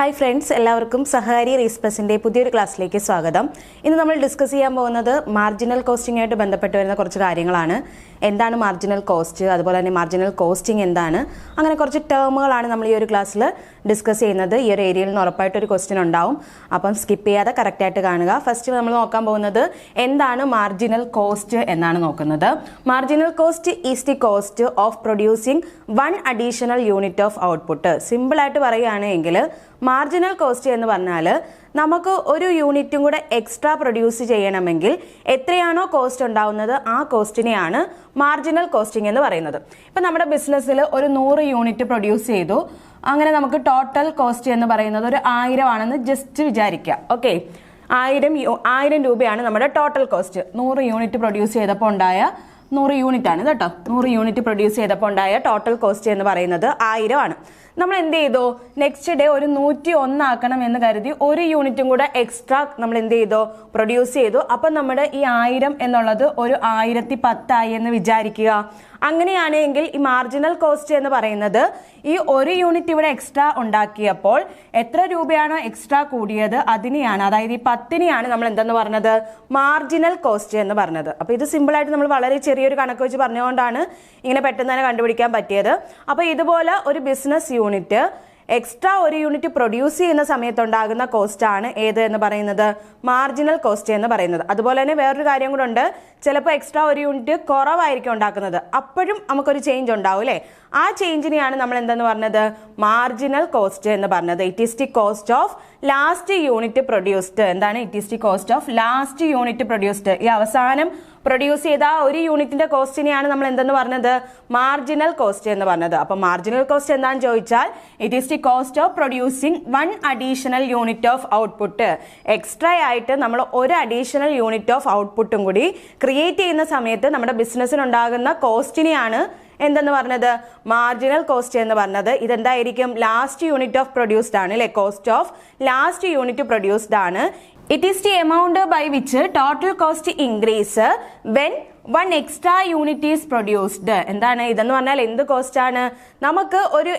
Hi friends, എല്ലാവർക്കും സഹകാരി റീസ്പസിൻ്റെ പുതിയൊരു ക്ലാസ്സിലേക്ക് സ്വാഗതം. ഇന്ന് നമ്മൾ ഡിസ്കസ് ചെയ്യാൻ പോകുന്നത് മാർജിനൽ കോസ്റ്റിംഗായിട്ട് ബന്ധപ്പെട്ട് വരുന്ന കുറച്ച് കാര്യങ്ങളാണ്. എന്താണ് മാർജിനൽ കോസ്റ്റ്, അതുപോലെ തന്നെ മാർജിനൽ കോസ്റ്റിംഗ് എന്താണ്, അങ്ങനെ കുറച്ച് ടേമുകളാണ് നമ്മൾ ഈ ഒരു ക്ലാസ്സിൽ ഡിസ്കസ് ചെയ്യുന്നത്. ഈ ഒരു ഏരിയയിൽ നിന്ന് ഉറപ്പായിട്ടൊരു ക്വസ്റ്റ്യൻ ഉണ്ടാവും, അപ്പം സ്കിപ്പ് ചെയ്യാതെ കറക്റ്റായിട്ട് കാണുക. ഫസ്റ്റ് നമ്മൾ നോക്കാൻ പോകുന്നത് എന്താണ് മാർജിനൽ കോസ്റ്റ് എന്നാണ് നോക്കുന്നത്. Marginal cost is the cost of producing one additional unit of output. സിമ്പിളായിട്ട് പറയുകയാണെങ്കിൽ മാർജിനൽ കോസ്റ്റ് എന്ന് പറഞ്ഞാൽ നമുക്ക് ഒരു യൂണിറ്റും കൂടെ എക്സ്ട്രാ പ്രൊഡ്യൂസ് ചെയ്യണമെങ്കിൽ എത്രയാണോ കോസ്റ്റ് ഉണ്ടാവുന്നത് ആ കോസ്റ്റിനെയാണ് മാർജിനൽ കോസ്റ്റിംഗ് എന്ന് പറയുന്നത്. ഇപ്പം നമ്മുടെ ബിസിനസ്സിൽ ഒരു 100 യൂണിറ്റ് പ്രൊഡ്യൂസ് ചെയ്തു, അങ്ങനെ നമുക്ക് ടോട്ടൽ കോസ്റ്റ് എന്ന് പറയുന്നത് ഒരു 1000 ആണെന്ന് ജസ്റ്റ് വിചാരിക്കുക. ഓക്കെ, 1000 രൂപയാണ് നമ്മുടെ ടോട്ടൽ കോസ്റ്റ്. 100 യൂണിറ്റ് പ്രൊഡ്യൂസ് ചെയ്തപ്പോൾ ഉണ്ടായ 100 യൂണിറ്റ് ആണ് കേട്ടോ. 100 യൂണിറ്റ് പ്രൊഡ്യൂസ് ചെയ്തപ്പോൾ ഉണ്ടായ ടോട്ടൽ കോസ്റ്റ് എന്ന് പറയുന്നത് 1000 ആണ്. നമ്മൾ എന്ത് ചെയ്തു, നെക്സ്റ്റ് ഡേ ഒരു 101 ആക്കണം എന്ന് കരുതി ഒരു യൂണിറ്റും കൂടെ എക്സ്ട്രാ നമ്മൾ എന്ത് ചെയ്തു, പ്രൊഡ്യൂസ് ചെയ്തു. അപ്പം നമ്മുടെ ഈ 1000 എന്നുള്ളത് ഒരു 1010 ആയി എന്ന് വിചാരിക്കുക. അങ്ങനെയാണെങ്കിൽ ഈ മാർജിനൽ കോസ്റ്റ് എന്ന് പറയുന്നത് ഈ ഒരു യൂണിറ്റ് ഇവിടെ എക്സ്ട്രാ ഉണ്ടാക്കിയപ്പോൾ എത്ര രൂപയാണോ എക്സ്ട്രാ കൂടിയത് അതിനെയാണ്, അതായത് ഈ 10നെയാണ് നമ്മൾ എന്തെന്ന് പറഞ്ഞത്, മാർജിനൽ കോസ്റ്റ് എന്ന് പറഞ്ഞത്. അപ്പോൾ ഇത് സിമ്പിളായിട്ട് നമ്മൾ വളരെ ചെറിയൊരു കണക്ക് വെച്ച് പറഞ്ഞുകൊണ്ടാണ് ഇങ്ങനെ പെട്ടെന്ന് തന്നെ കണ്ടുപിടിക്കാൻ പറ്റിയത്. അപ്പോൾ ഇതുപോലെ ഒരു ബിസിനസ് യൂണിറ്റ് എക്സ്ട്രാ ഒരു യൂണിറ്റ് പ്രൊഡ്യൂസ് ചെയ്യുന്ന സമയത്തുണ്ടാകുന്ന കോസ്റ്റ് ആണ് ഏത് എന്ന് പറയുന്നത്, മാർജിനൽ കോസ്റ്റ് എന്ന് പറയുന്നത്. അതുപോലെ തന്നെ വേറൊരു കാര്യം കൂടെ ഉണ്ട്, ചിലപ്പോൾ എക്സ്ട്രാ ഒരു യൂണിറ്റ് കുറവായിരിക്കും ഉണ്ടാക്കുന്നത്, അപ്പോഴും നമുക്കൊരു ചേഞ്ച് ഉണ്ടാവും അല്ലേ. ആ ചേഞ്ചിനെയാണ് നമ്മൾ എന്തെന്ന് പറഞ്ഞത്, മാർജിനൽ കോസ്റ്റ് എന്ന് പറഞ്ഞത്. It is the cost of last unit produced. എന്താണ് it is the cost of last unit produced? ഈ അവസാനം പ്രൊഡ്യൂസ് ചെയ്ത ആ ഒരു യൂണിറ്റിന്റെ കോസ്റ്റിനെയാണ് നമ്മൾ എന്തെന്ന് പറഞ്ഞത്, മാർജിനൽ കോസ്റ്റ് എന്ന് പറഞ്ഞത്. അപ്പൊ മാർജിനൽ കോസ്റ്റ് എന്താണെന്ന് ചോദിച്ചാൽ it is the cost of producing one additional unit of output. Extra ആയിട്ട് നമ്മൾ ഒരു അഡീഷണൽ യൂണിറ്റ് ഓഫ് ഔട്ട്പുട്ടും കൂടി ക്രിയേറ്റ് ചെയ്യുന്ന സമയത്ത് നമ്മുടെ ബിസിനസ്സിനുണ്ടാകുന്ന കോസ്റ്റിനെയാണ് എന്തെന്ന് പറഞ്ഞത്, മാർജിനൽ കോസ്റ്റ് എന്ന് പറഞ്ഞത്. ഇതെന്തായിരിക്കും, ലാസ്റ്റ് യൂണിറ്റ് ഓഫ് പ്രൊഡ്യൂസ്ഡ് ആണ് അല്ലെ. Cost of last unit produced ആണ്. It is the amount by which total cost increase when one extra unit is produced. എന്താണ് ഇതെന്ന് പറഞ്ഞാൽ എന്ത് കോസ്റ്റ് ആണ്, നമുക്ക് ഒരു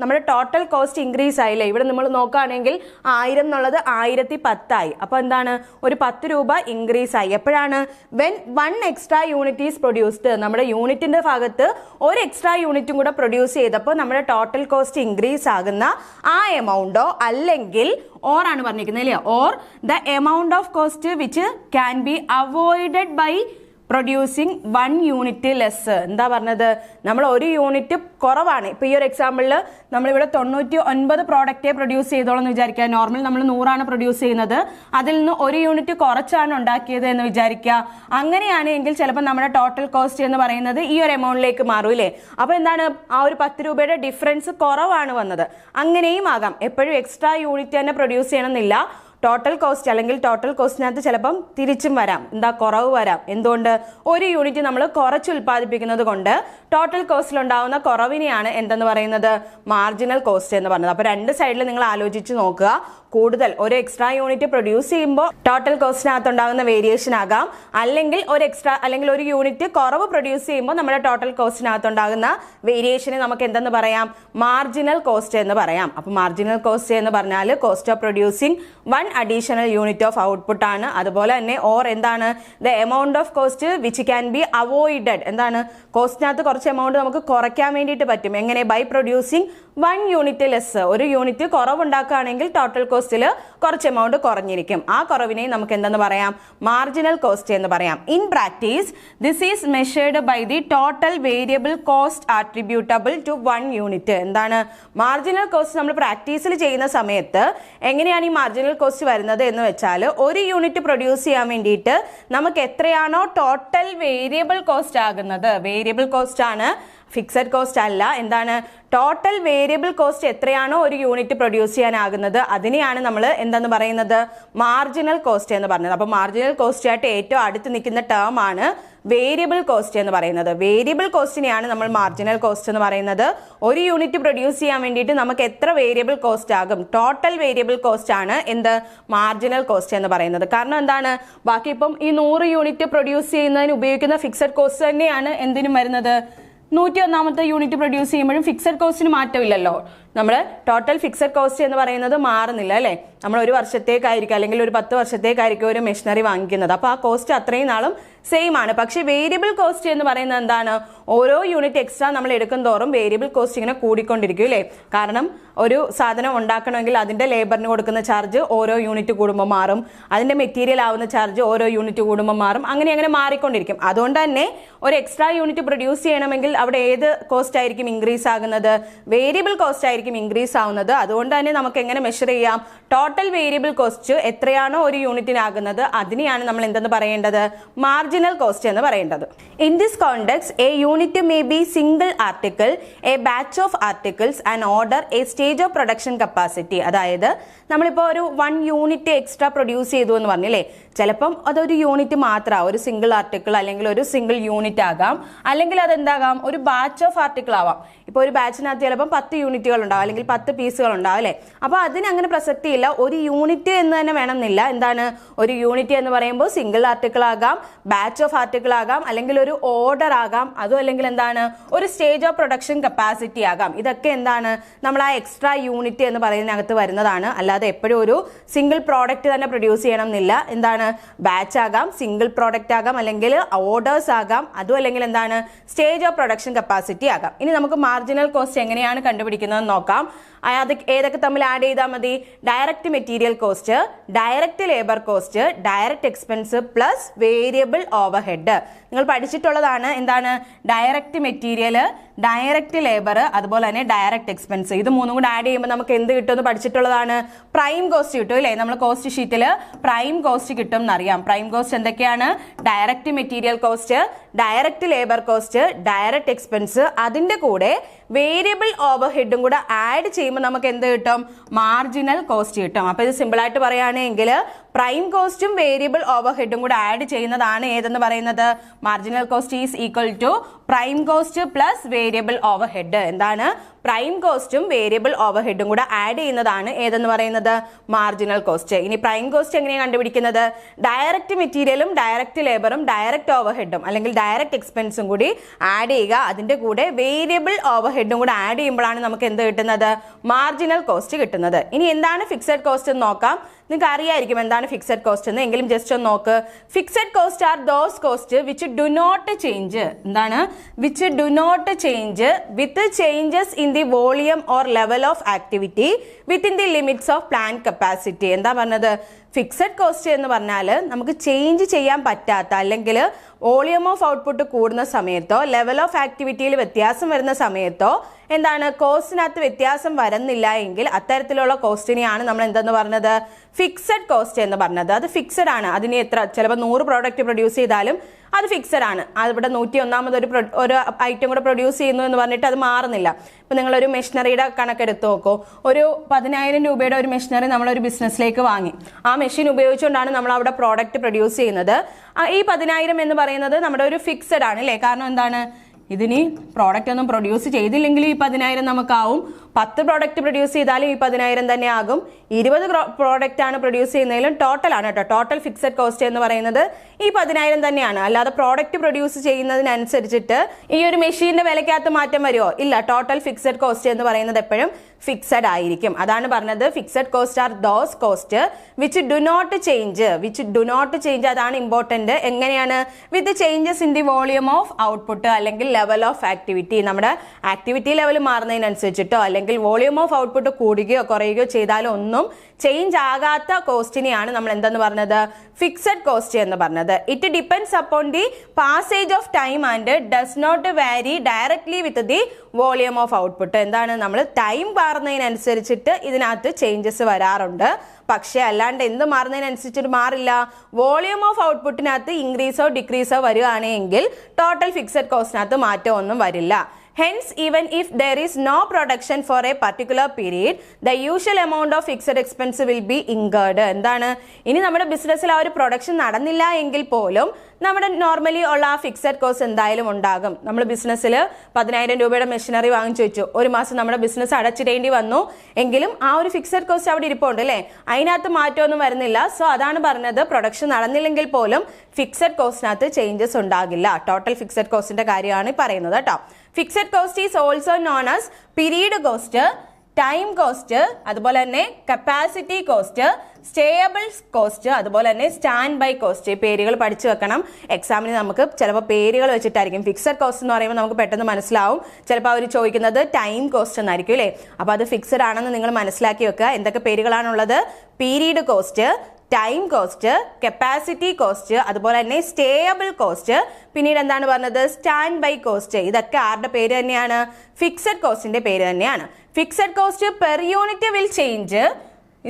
നമ്മുടെ ടോട്ടൽ കോസ്റ്റ് ഇൻക്രീസ് ആയില്ലേ. ഇവിടെ നമ്മൾ നോക്കുകയാണെങ്കിൽ 1000 എന്നുള്ളത് 1010 ആയി. അപ്പോൾ എന്താണ്, ഒരു 10 രൂപ ഇൻക്രീസ് ആയി. എപ്പോഴാണ്, when one extra unit is produced. നമ്മുടെ യൂണിറ്റിന്റെ ഭാഗത്ത് ഒരു എക്സ്ട്രാ യൂണിറ്റും കൂടെ പ്രൊഡ്യൂസ് ചെയ്തപ്പോൾ നമ്മുടെ ടോട്ടൽ കോസ്റ്റ് ഇൻക്രീസ് ആകുന്ന ആ എമൗണ്ടോ, അല്ലെങ്കിൽ ഓർ ആണ് പറഞ്ഞിരിക്കുന്നത് അല്ലേ, or the amount of cost which can be avoided by producing one unit less. എന്താ പറഞ്ഞത്, നമ്മൾ ഒരു യൂണിറ്റ് കുറവാണ്. ഇപ്പൊ ഈ ഒരു എക്സാമ്പിളിൽ നമ്മളിവിടെ 99 പ്രോഡക്റ്റേ പ്രൊഡ്യൂസ് ചെയ്തോളൂ എന്ന് വിചാരിക്കുക. നോർമൽ നമ്മൾ 100 പ്രൊഡ്യൂസ് ചെയ്യുന്നത്, അതിൽ നിന്ന് ഒരു യൂണിറ്റ് കുറച്ചാണ് ഉണ്ടാക്കിയത് എന്ന് വിചാരിക്കുക. അങ്ങനെയാണെങ്കിൽ ചിലപ്പോൾ നമ്മുടെ ടോട്ടൽ കോസ്റ്റ് എന്ന് പറയുന്നത് ഈ ഒരു എമൗണ്ടിലേക്ക് മാറും അല്ലേ. അപ്പൊ എന്താണ്, ആ ഒരു 10 രൂപയുടെ ഡിഫറൻസ് കുറവാണ് വന്നത്. അങ്ങനെയും ആകാം. എപ്പോഴും എക്സ്ട്രാ യൂണിറ്റ് തന്നെ പ്രൊഡ്യൂസ് ചെയ്യണമെന്നില്ല. ടോട്ടൽ കോസ്റ്റ് അല്ലെങ്കിൽ ടോട്ടൽ കോസ്റ്റിനകത്ത് ചിലപ്പം തിരിച്ചും വരാം, കുറവ് വരാം. എന്തുകൊണ്ട്, ഒരു യൂണിറ്റ് നമ്മൾ കുറച്ച് ഉൽപ്പാദിപ്പിക്കുന്നത് കൊണ്ട് ടോട്ടൽ കോസ്റ്റിൽ ഉണ്ടാവുന്ന കുറവിനെയാണ് എന്തെന്ന് പറയുന്നത്, മാർജിനൽ കോസ്റ്റ് എന്ന് പറയുന്നത്. അപ്പൊ രണ്ട് സൈഡിൽ നിങ്ങൾ ആലോചിച്ച് നോക്കുക. കൂടുതൽ ഒരു എക്സ്ട്രാ യൂണിറ്റ് പ്രൊഡ്യൂസ് ചെയ്യുമ്പോൾ ടോട്ടൽ കോസ്റ്റിനകത്ത് ഉണ്ടാകുന്ന വേരിയേഷൻ ആകാം, അല്ലെങ്കിൽ ഒരു യൂണിറ്റ് കുറവ് പ്രൊഡ്യൂസ് ചെയ്യുമ്പോൾ നമ്മുടെ ടോട്ടൽ കോസ്റ്റിനകത്ത് ഉണ്ടാകുന്ന വേരിയേഷനെ നമുക്ക് എന്തെന്ന് പറയാം, മാർജിനൽ കോസ്റ്റ് എന്ന് പറയാം. അപ്പൊ മാർജിനൽ കോസ്റ്റ് എന്ന് പറഞ്ഞാൽ cost of producing one additional unit of output ആണ്. അതുപോലെ തന്നെ ഓർ എന്താണ്, the amount of cost which can be avoided. എന്താണ്, കോസ്റ്റിനകത്ത് കുറച്ച് എമൗണ്ട് നമുക്ക് കുറയ്ക്കാൻ വേണ്ടിയിട്ട് പറ്റും. എങ്ങനെ, by producing one unit less. ഒരു യൂണിറ്റ് കുറവുണ്ടാക്കുകയാണെങ്കിൽ ടോട്ടൽ കോസ്റ്റിൽ കുറച്ച് എമൗണ്ട് കുറഞ്ഞിരിക്കും. ആ കുറവിനെ നമുക്ക് എന്തെന്ന് പറയാം, മാർജിനൽ കോസ്റ്റ് എന്ന് പറയാം. In practice this is measured by the total variable cost attributable to one unit. എന്താണ്, മാർജിനൽ കോസ്റ്റ് നമ്മൾ പ്രാക്ടീസിൽ ചെയ്യുന്ന സമയത്ത് എങ്ങനെയാണ് ഈ മാർജിനൽ കോസ്റ്റ് വരുന്നത് എന്ന് വെച്ചാൽ, ഒരു യൂണിറ്റ് പ്രൊഡ്യൂസ് ചെയ്യാൻ വേണ്ടിയിട്ട് നമുക്ക് എത്രയാണോ ടോട്ടൽ വേരിയബിൾ കോസ്റ്റ് ആകുന്നത്, വേരിയബിൾ കോസ്റ്റ് ആണ്, ഫിക്സഡ് കോസ്റ്റ് അല്ല. എന്താണ്, ടോട്ടൽ വേരിയബിൾ കോസ്റ്റ് എത്രയാണോ ഒരു യൂണിറ്റ് പ്രൊഡ്യൂസ് ചെയ്യാനാകുന്നത് അതിനെയാണ് നമ്മൾ എന്തെന്ന് പറയുന്നത്, മാർജിനൽ കോസ്റ്റ് എന്ന് പറയുന്നത്. അപ്പോൾ മാർജിനൽ കോസ്റ്റ് ആയിട്ട് ഏറ്റവും അടുത്ത് നിൽക്കുന്ന ടേം ആണ് വേരിയബിൾ കോസ്റ്റ് എന്ന് പറയുന്നത്. വേരിയബിൾ കോസ്റ്റിനെയാണ് നമ്മൾ മാർജിനൽ കോസ്റ്റ് എന്ന് പറയുന്നത്. ഒരു യൂണിറ്റ് പ്രൊഡ്യൂസ് ചെയ്യാൻ വേണ്ടിയിട്ട് നമുക്ക് എത്ര വേരിയബിൾ കോസ്റ്റ് ആകും, ടോട്ടൽ വേരിയബിൾ കോസ്റ്റ് ആണ് എന്ത്, മാർജിനൽ കോസ്റ്റ് എന്ന് പറയുന്നത്. കാരണം എന്താണ്, ബാക്കി ഇപ്പം ഈ 100 യൂണിറ്റ് പ്രൊഡ്യൂസ് ചെയ്യുന്നതിന് ഉപയോഗിക്കുന്ന ഫിക്സഡ് കോസ്റ്റ് തന്നെയാണ് എന്തിനും വരുന്നത്, 101ാമത്തെ യൂണിറ്റ് പ്രൊഡ്യൂസ് ചെയ്യുമ്പോഴും ഫിക്സഡ് കോസ്റ്റിന് മാറ്റമില്ലല്ലോ. നമ്മൾ ടോട്ടൽ ഫിക്സഡ് കോസ്റ്റ് എന്ന് പറയുന്നത് മാറുന്നില്ല അല്ലേ. നമ്മൾ ഒരു വർഷത്തേക്കായിരിക്കും അല്ലെങ്കിൽ ഒരു 10 വർഷത്തേക്കായിരിക്കും ഒരു മെഷീനറി വാങ്ങിക്കുന്നത്. അപ്പോൾ ആ കോസ്റ്റ് അത്രയും നാളും സെയിം ആണ്. പക്ഷേ വേരിയബിൾ കോസ്റ്റ് എന്ന് പറയുന്നത് എന്താണ്? ഓരോ യൂണിറ്റ് എക്സ്ട്രാ നമ്മൾ എടുക്കും തോറും വേരിയബിൾ കോസ്റ്റ് ഇങ്ങനെ കൂടിക്കൊണ്ടിരിക്കും അല്ലേ. കാരണം ഒരു സാധനം ഉണ്ടാക്കണമെങ്കിൽ അതിന്റെ ലേബറിന് കൊടുക്കുന്ന ചാർജ് ഓരോ യൂണിറ്റ് കൂടുമ്പോൾ മാറും, അതിന്റെ മെറ്റീരിയൽ ആവുന്ന ചാർജ് ഓരോ യൂണിറ്റ് കൂടുമ്പോൾ മാറും, അങ്ങനെ മാറിക്കൊണ്ടിരിക്കും. അതുകൊണ്ട് തന്നെ ഒരു എക്സ്ട്രാ യൂണിറ്റ് പ്രൊഡ്യൂസ് ചെയ്യണമെങ്കിൽ അവിടെ ഏത് കോസ്റ്റ് ആയിരിക്കും ഇൻക്രീസ് ആകുന്നത്? വേരിയബിൾ കോസ്റ്റ് ആയിരിക്കും ഇൻക്രീസ് ആവുന്നത്. അതുകൊണ്ട് തന്നെ നമുക്ക് എങ്ങനെ മെഷർ ചെയ്യാം? ടോട്ടൽ വേരിയബിൾ കോസ്റ്റ് എത്രയാണോ ഒരു യൂണിറ്റിനാകുന്നത് അതിനെയാണ് നമ്മൾ എന്തെന്ന് പറയേണ്ടത്? മാർജിനൽ കോസ്റ്റ് എന്ന് പറയേണ്ടത്. In this context A unit may be single article, A batch of articles, and order, A stage of production capacity. അതായത് നമ്മളിപ്പോൾ ഒരു 1 യൂണിറ്റ് എക്സ്ട്രാ പ്രൊഡ്യൂസ് ചെയ്തു എന്ന് പറഞ്ഞില്ലേ, ചിലപ്പം അതൊരു യൂണിറ്റ് മാത്രമാണ്, ഒരു സിംഗിൾ ആർട്ടിക്കിൾ അല്ലെങ്കിൽ ഒരു സിംഗിൾ യൂണിറ്റ് ആകാം, അല്ലെങ്കിൽ അതെന്താകാം ഒരു ബാച്ച് ഓഫ് ആർട്ടിക്കിൾ ആവാം. ഇപ്പോൾ ഒരു ബാച്ചിനകത്ത് ചിലപ്പം 10 യൂണിറ്റുകൾ ഉണ്ടാവും അല്ലെങ്കിൽ 10 പീസുകൾ ഉണ്ടാവും അല്ലേ. അപ്പോൾ അതിന് അങ്ങനെ പ്രസക്തിയില്ല, ഒരു യൂണിറ്റ് എന്ന് തന്നെ വേണമെന്നില്ല. എന്താണ് ഒരു യൂണിറ്റ് എന്ന് പറയുമ്പോൾ? സിംഗിൾ ആർട്ടിക്കിൾ ആകാം, ബാച്ച് ഓഫ് ആർട്ടിക്കിൾ ആകാം, അല്ലെങ്കിൽ ഒരു ഓർഡർ ആകാം, അതും അല്ലെങ്കിൽ എന്താണ് ഒരു സ്റ്റേജ് ഓഫ് പ്രൊഡക്ഷൻ കപ്പാസിറ്റി ആകാം. ഇതൊക്കെ എന്താണ് നമ്മൾ ആ എക്സ്ട്രാ യൂണിറ്റ് എന്ന് പറയുന്നതിനകത്ത് വരുന്നതാണ്. അല്ലാതെ എപ്പോഴും ഒരു സിംഗിൾ പ്രോഡക്റ്റ് തന്നെ പ്രൊഡ്യൂസ് ചെയ്യണം എന്നില്ല. എന്താണ് ബാച്ച് ആകാം, സിംഗിൾ പ്രോഡക്റ്റ് ആകാം, അല്ലെങ്കിൽ ഓർഡേഴ്സ് ആകാം, അതും അല്ലെങ്കിൽ എന്താണ് സ്റ്റേജ് ഓഫ് പ്രൊഡക്ഷൻ കപ്പാസിറ്റി ആകാം. ഇനി നമുക്ക് മാർജിനൽ കോസ്റ്റ് എങ്ങനെയാണ് കണ്ടുപിടിക്കുന്നത് നോക്കാം. അത് ഏതൊക്കെ തമ്മിൽ ആഡ് ചെയ്താൽ മതി? Direct material cost, direct labour cost, direct expense plus variable over head. നിങ്ങൾ പഠിച്ചിട്ടുള്ളതാണ്. എന്താണ് ഡയറക്റ്റ് മെറ്റീരിയൽ, ഡയറക്റ്റ് ലേബർ, അതുപോലെ തന്നെ ഡയറക്റ്റ് എക്സ്പെൻസ്. ഇത് മൂന്നും കൂടെ ആഡ് ചെയ്യുമ്പോൾ നമുക്ക് എന്ത് കിട്ടുമെന്ന് പഠിച്ചിട്ടുള്ളതാണ്? പ്രൈം കോസ്റ്റ് കിട്ടും അല്ലേ. നമ്മൾ കോസ്റ്റ് ഷീറ്റിൽ പ്രൈം കോസ്റ്റ് കിട്ടും എന്നറിയാം. പ്രൈം കോസ്റ്റ് എന്തൊക്കെയാണ്? Direct material cost, direct labour cost, direct expense, അതിന്റെ കൂടെ വേരിയബിൾ ഓവർ ഹെഡും കൂടെ ആഡ് ചെയ്യുമ്പോൾ നമുക്ക് എന്ത് കിട്ടും? മാർജിനൽ കോസ്റ്റ് കിട്ടും. അപ്പൊ ഇത് സിമ്പിൾ ആയിട്ട് പറയുകയാണെങ്കിൽ പ്രൈം കോസ്റ്റും വേരിയബിൾ ഓവർ ഹെഡും കൂടെ ആഡ് ചെയ്യുന്നതാണ് ഏതെന്ന് പറയുന്നത്? Marginal cost is equal to prime cost plus variable overhead. എന്താണ്? പ്രൈം കോസ്റ്റും വേരിയബിൾ ഓവർ ഹെഡും കൂടെ ആഡ് ചെയ്യുന്നതാണ് ഏതെന്ന് പറയുന്നത്? Marginal cost. ഇനി പ്രൈം കോസ്റ്റ് എങ്ങനെയാണ് കണ്ടുപിടിക്കുന്നത്? ഡയറക്റ്റ് മെറ്റീരിയലും ഡയറക്റ്റ് ലേബറും ഡയറക്റ്റ് ഓവർ ഹെഡും അല്ലെങ്കിൽ ഡയറക്റ്റ് എക്സ്പെൻസും കൂടി ആഡ് ചെയ്യുക. അതിന്റെ കൂടെ വേരിയബിൾ ഓവർ ഹെഡും കൂടെ ആഡ് ചെയ്യുമ്പോഴാണ് നമുക്ക് എന്ത് കിട്ടുന്നത്? മാർജിനൽ കോസ്റ്റ് കിട്ടുന്നത്. ഇനി എന്താണ് ഫിക്സഡ് കോസ്റ്റ് എന്ന് നോക്കാം. നിങ്ങൾക്ക് അറിയായിരിക്കും എന്താണ് ഫിക്സഡ് കോസ്റ്റ് എന്ന്, എങ്കിലും ജസ്റ്റ് ഒന്ന് നോക്ക്. Fixed cost are those cost which do not change. എന്താണ്? Which do not change with changes in the volume or level of activity within the limits of plan capacity. എന്താ പറഞ്ഞത്? Fixed cost എന്ന് പറഞ്ഞാൽ നമുക്ക് change ചെയ്യാൻ പറ്റാത്ത അല്ലെങ്കിൽ volume of output കൂടുന്ന സമയത്തോ ലെവൽ ഓഫ് ആക്ടിവിറ്റിയിൽ വ്യത്യാസം വരുന്ന സമയത്തോ എന്താണ് കോസ്റ്റിനകത്ത് വ്യത്യാസം വരുന്നില്ല എങ്കിൽ അത്തരത്തിലുള്ള കോസ്റ്റിനെയാണ് നമ്മൾ എന്തെന്ന് പറഞ്ഞത്? ഫിക്സഡ് കോസ്റ്റ് എന്ന് പറഞ്ഞത്. അത് ഫിക്സഡ് ആണ്. അതിന് ചിലപ്പോൾ 100 പ്രോഡക്റ്റ് പ്രൊഡ്യൂസ് ചെയ്താലും അത് ഫിക്സഡ് ആണ്. അതിവിടെ 101ാമത് ഒരു ഐറ്റം കൂടെ പ്രൊഡ്യൂസ് ചെയ്യുന്നു എന്ന് പറഞ്ഞിട്ട് അത് മാറുന്നില്ല. ഇപ്പം നിങ്ങളൊരു മെഷീനറിയുടെ കണക്കെടുത്ത് നോക്കൂ. ഒരു 10,000 രൂപയുടെ ഒരു മെഷീനറി നമ്മളൊരു ബിസിനസ്സിലേക്ക് വാങ്ങി. ആ മെഷീൻ ഉപയോഗിച്ചുകൊണ്ടാണ് നമ്മൾ അവിടെ പ്രോഡക്റ്റ് പ്രൊഡ്യൂസ് ചെയ്യുന്നത്. ഈ 10,000 എന്ന് പറയുന്നത് നമ്മുടെ ഒരു ഫിക്സഡ് ആണ് അല്ലേ. കാരണം എന്താണ്? ഇതിന് പ്രോഡക്റ്റ് ഒന്നും പ്രൊഡ്യൂസ് ചെയ്തില്ലെങ്കിൽ ഈ 10,000 നമുക്കാവും. 10 പ്രോഡക്റ്റ് പ്രൊഡ്യൂസ് ചെയ്താലും ഈ 10,000 തന്നെ ആകും. 20 പ്രോഡക്റ്റ് ആണ് പ്രൊഡ്യൂസ് ചെയ്യുന്നതിലും ടോട്ടൽ ആണ് കേട്ടോ. ടോട്ടൽ ഫിക്സഡ് കോസ്റ്റ് എന്ന് പറയുന്നത് ഈ 10,000 തന്നെയാണ്. അല്ലാതെ പ്രോഡക്റ്റ് പ്രൊഡ്യൂസ് ചെയ്യുന്നതിനനുസരിച്ചിട്ട് ഈ ഒരു മെഷീന്റെ വിലക്കകത്ത് മാറ്റം വരുമോ? ഇല്ല. ടോട്ടൽ ഫിക്സഡ് കോസ്റ്റ് എന്ന് പറയുന്നത് എപ്പോഴും ഫിക്സഡ് ആയിരിക്കും. അതാണ് പറഞ്ഞത് fixed cost are those cost which do not change. Which do not change അതാണ് ഇമ്പോർട്ടന്റ്. എങ്ങനെയാണ്? With changes in the volume of output അല്ലെങ്കിൽ ലെവൽ ഓഫ് ആക്ടിവിറ്റി. നമ്മുടെ ആക്ടിവിറ്റി ലെവൽ മാറുന്നതിനനുസരിച്ചിട്ടോ അല്ലെങ്കിൽ വോളിയം ഓഫ് ഔട്ട്പുട്ട് കൂടുകയോ കുറയുകയോ ചെയ്താലും ഒന്നും ചേഞ്ച് ആകാത്ത കോസ്റ്റിനെയാണ് നമ്മൾ എന്തെന്ന് പറഞ്ഞത്? ഫിക്സഡ് കോസ്റ്റ് എന്ന് പറഞ്ഞത്. It depends upon the passage of time and does not vary directly with the volume of output. എന്താണ്? നമ്മൾ ടൈം മാറുന്നതിനനുസരിച്ചിട്ട് ഇതിനകത്ത് ചേഞ്ചസ് വരാറുണ്ട്. പക്ഷേ അല്ലാണ്ട് എന്ത് മാറുന്നതിനനുസരിച്ചിട്ട് മാറില്ല. വോളിയം ഓഫ് ഔട്ട്പുട്ടിനകത്ത് ഇൻക്രീസോ ഡിക്രീസോ വരികയാണെങ്കിൽ ടോട്ടൽ ഫിക്സഡ് കോസ്റ്റിനകത്ത് മാറ്റമൊന്നും വരില്ല. Hence, even if there is no production for a particular period, the usual amount of fixed expense will be incurred. എന്താണ്? ഇനി നമ്മുടെ ബിസിനസ്സിൽ ആ ഒരു പ്രൊഡക്ഷൻ നടന്നില്ല എങ്കിൽ പോലും നമ്മുടെ നോർമലി ഉള്ള ആ ഫിക്സഡ് കോസ്റ്റ് എന്തായാലും ഉണ്ടാകും. നമ്മൾ ബിസിനസ്സിൽ 10,000 രൂപയുടെ മെഷീനറി വാങ്ങിച്ചു വെച്ചു. ഒരു മാസം നമ്മുടെ ബിസിനസ് അടച്ചിടേണ്ടി വന്നു എങ്കിലും ആ ഒരു ഫിക്സഡ് കോസ്റ്റ് അവിടെ ഇരിപ്പുണ്ട് അല്ലേ. അതിനകത്ത് മാറ്റമൊന്നും വരുന്നില്ല. സോ അതാണ് പറഞ്ഞത് പ്രൊഡക്ഷൻ നടന്നില്ലെങ്കിൽ പോലും ഫിക്സഡ് കോസ്റ്റിനകത്ത് ചേഞ്ചസ് ഉണ്ടാകില്ല. ടോട്ടൽ ഫിക്സഡ് കോസ്റ്റിന്റെ കാര്യമാണ് പറയുന്നത് കേട്ടോ. Fixed cost is also known as period cost, time cost, അതുപോലെ തന്നെ കപ്പാസിറ്റി കോസ്റ്റ്, സ്റ്റേബിൾ കോസ്റ്റ്, അതുപോലെ തന്നെ സ്റ്റാൻഡ് ബൈ കോസ്റ്റ്. ഈ പേരുകൾ പഠിച്ചു വെക്കണം. എക്സാമിന് നമുക്ക് ചിലപ്പോൾ പേരുകൾ വെച്ചിട്ടായിരിക്കും. ഫിക്സഡ് കോസ്റ്റ് എന്ന് പറയുമ്പോൾ നമുക്ക് പെട്ടെന്ന് മനസ്സിലാവും. ചിലപ്പോൾ അവർ ചോദിക്കുന്നത് ടൈം കോസ്റ്റ് എന്നായിരിക്കും അല്ലേ. അപ്പോൾ അത് ഫിക്സഡ് ആണെന്ന് നിങ്ങൾ മനസ്സിലാക്കി വെക്കുക. എന്തൊക്കെ പേരുകളാണുള്ളത്? Period cost, time cost, capacity cost, അതുപോലെ തന്നെ സ്റ്റേബിൾ കോസ്റ്റ്, പിന്നീട് എന്താണ് പറഞ്ഞത്? Stand by cost. ഇതൊക്കെ ആരുടെ പേര് തന്നെയാണ്? ഫിക്സഡ് കോസ്റ്റിന്റെ പേര് തന്നെയാണ്. Fixed cost per unit will change.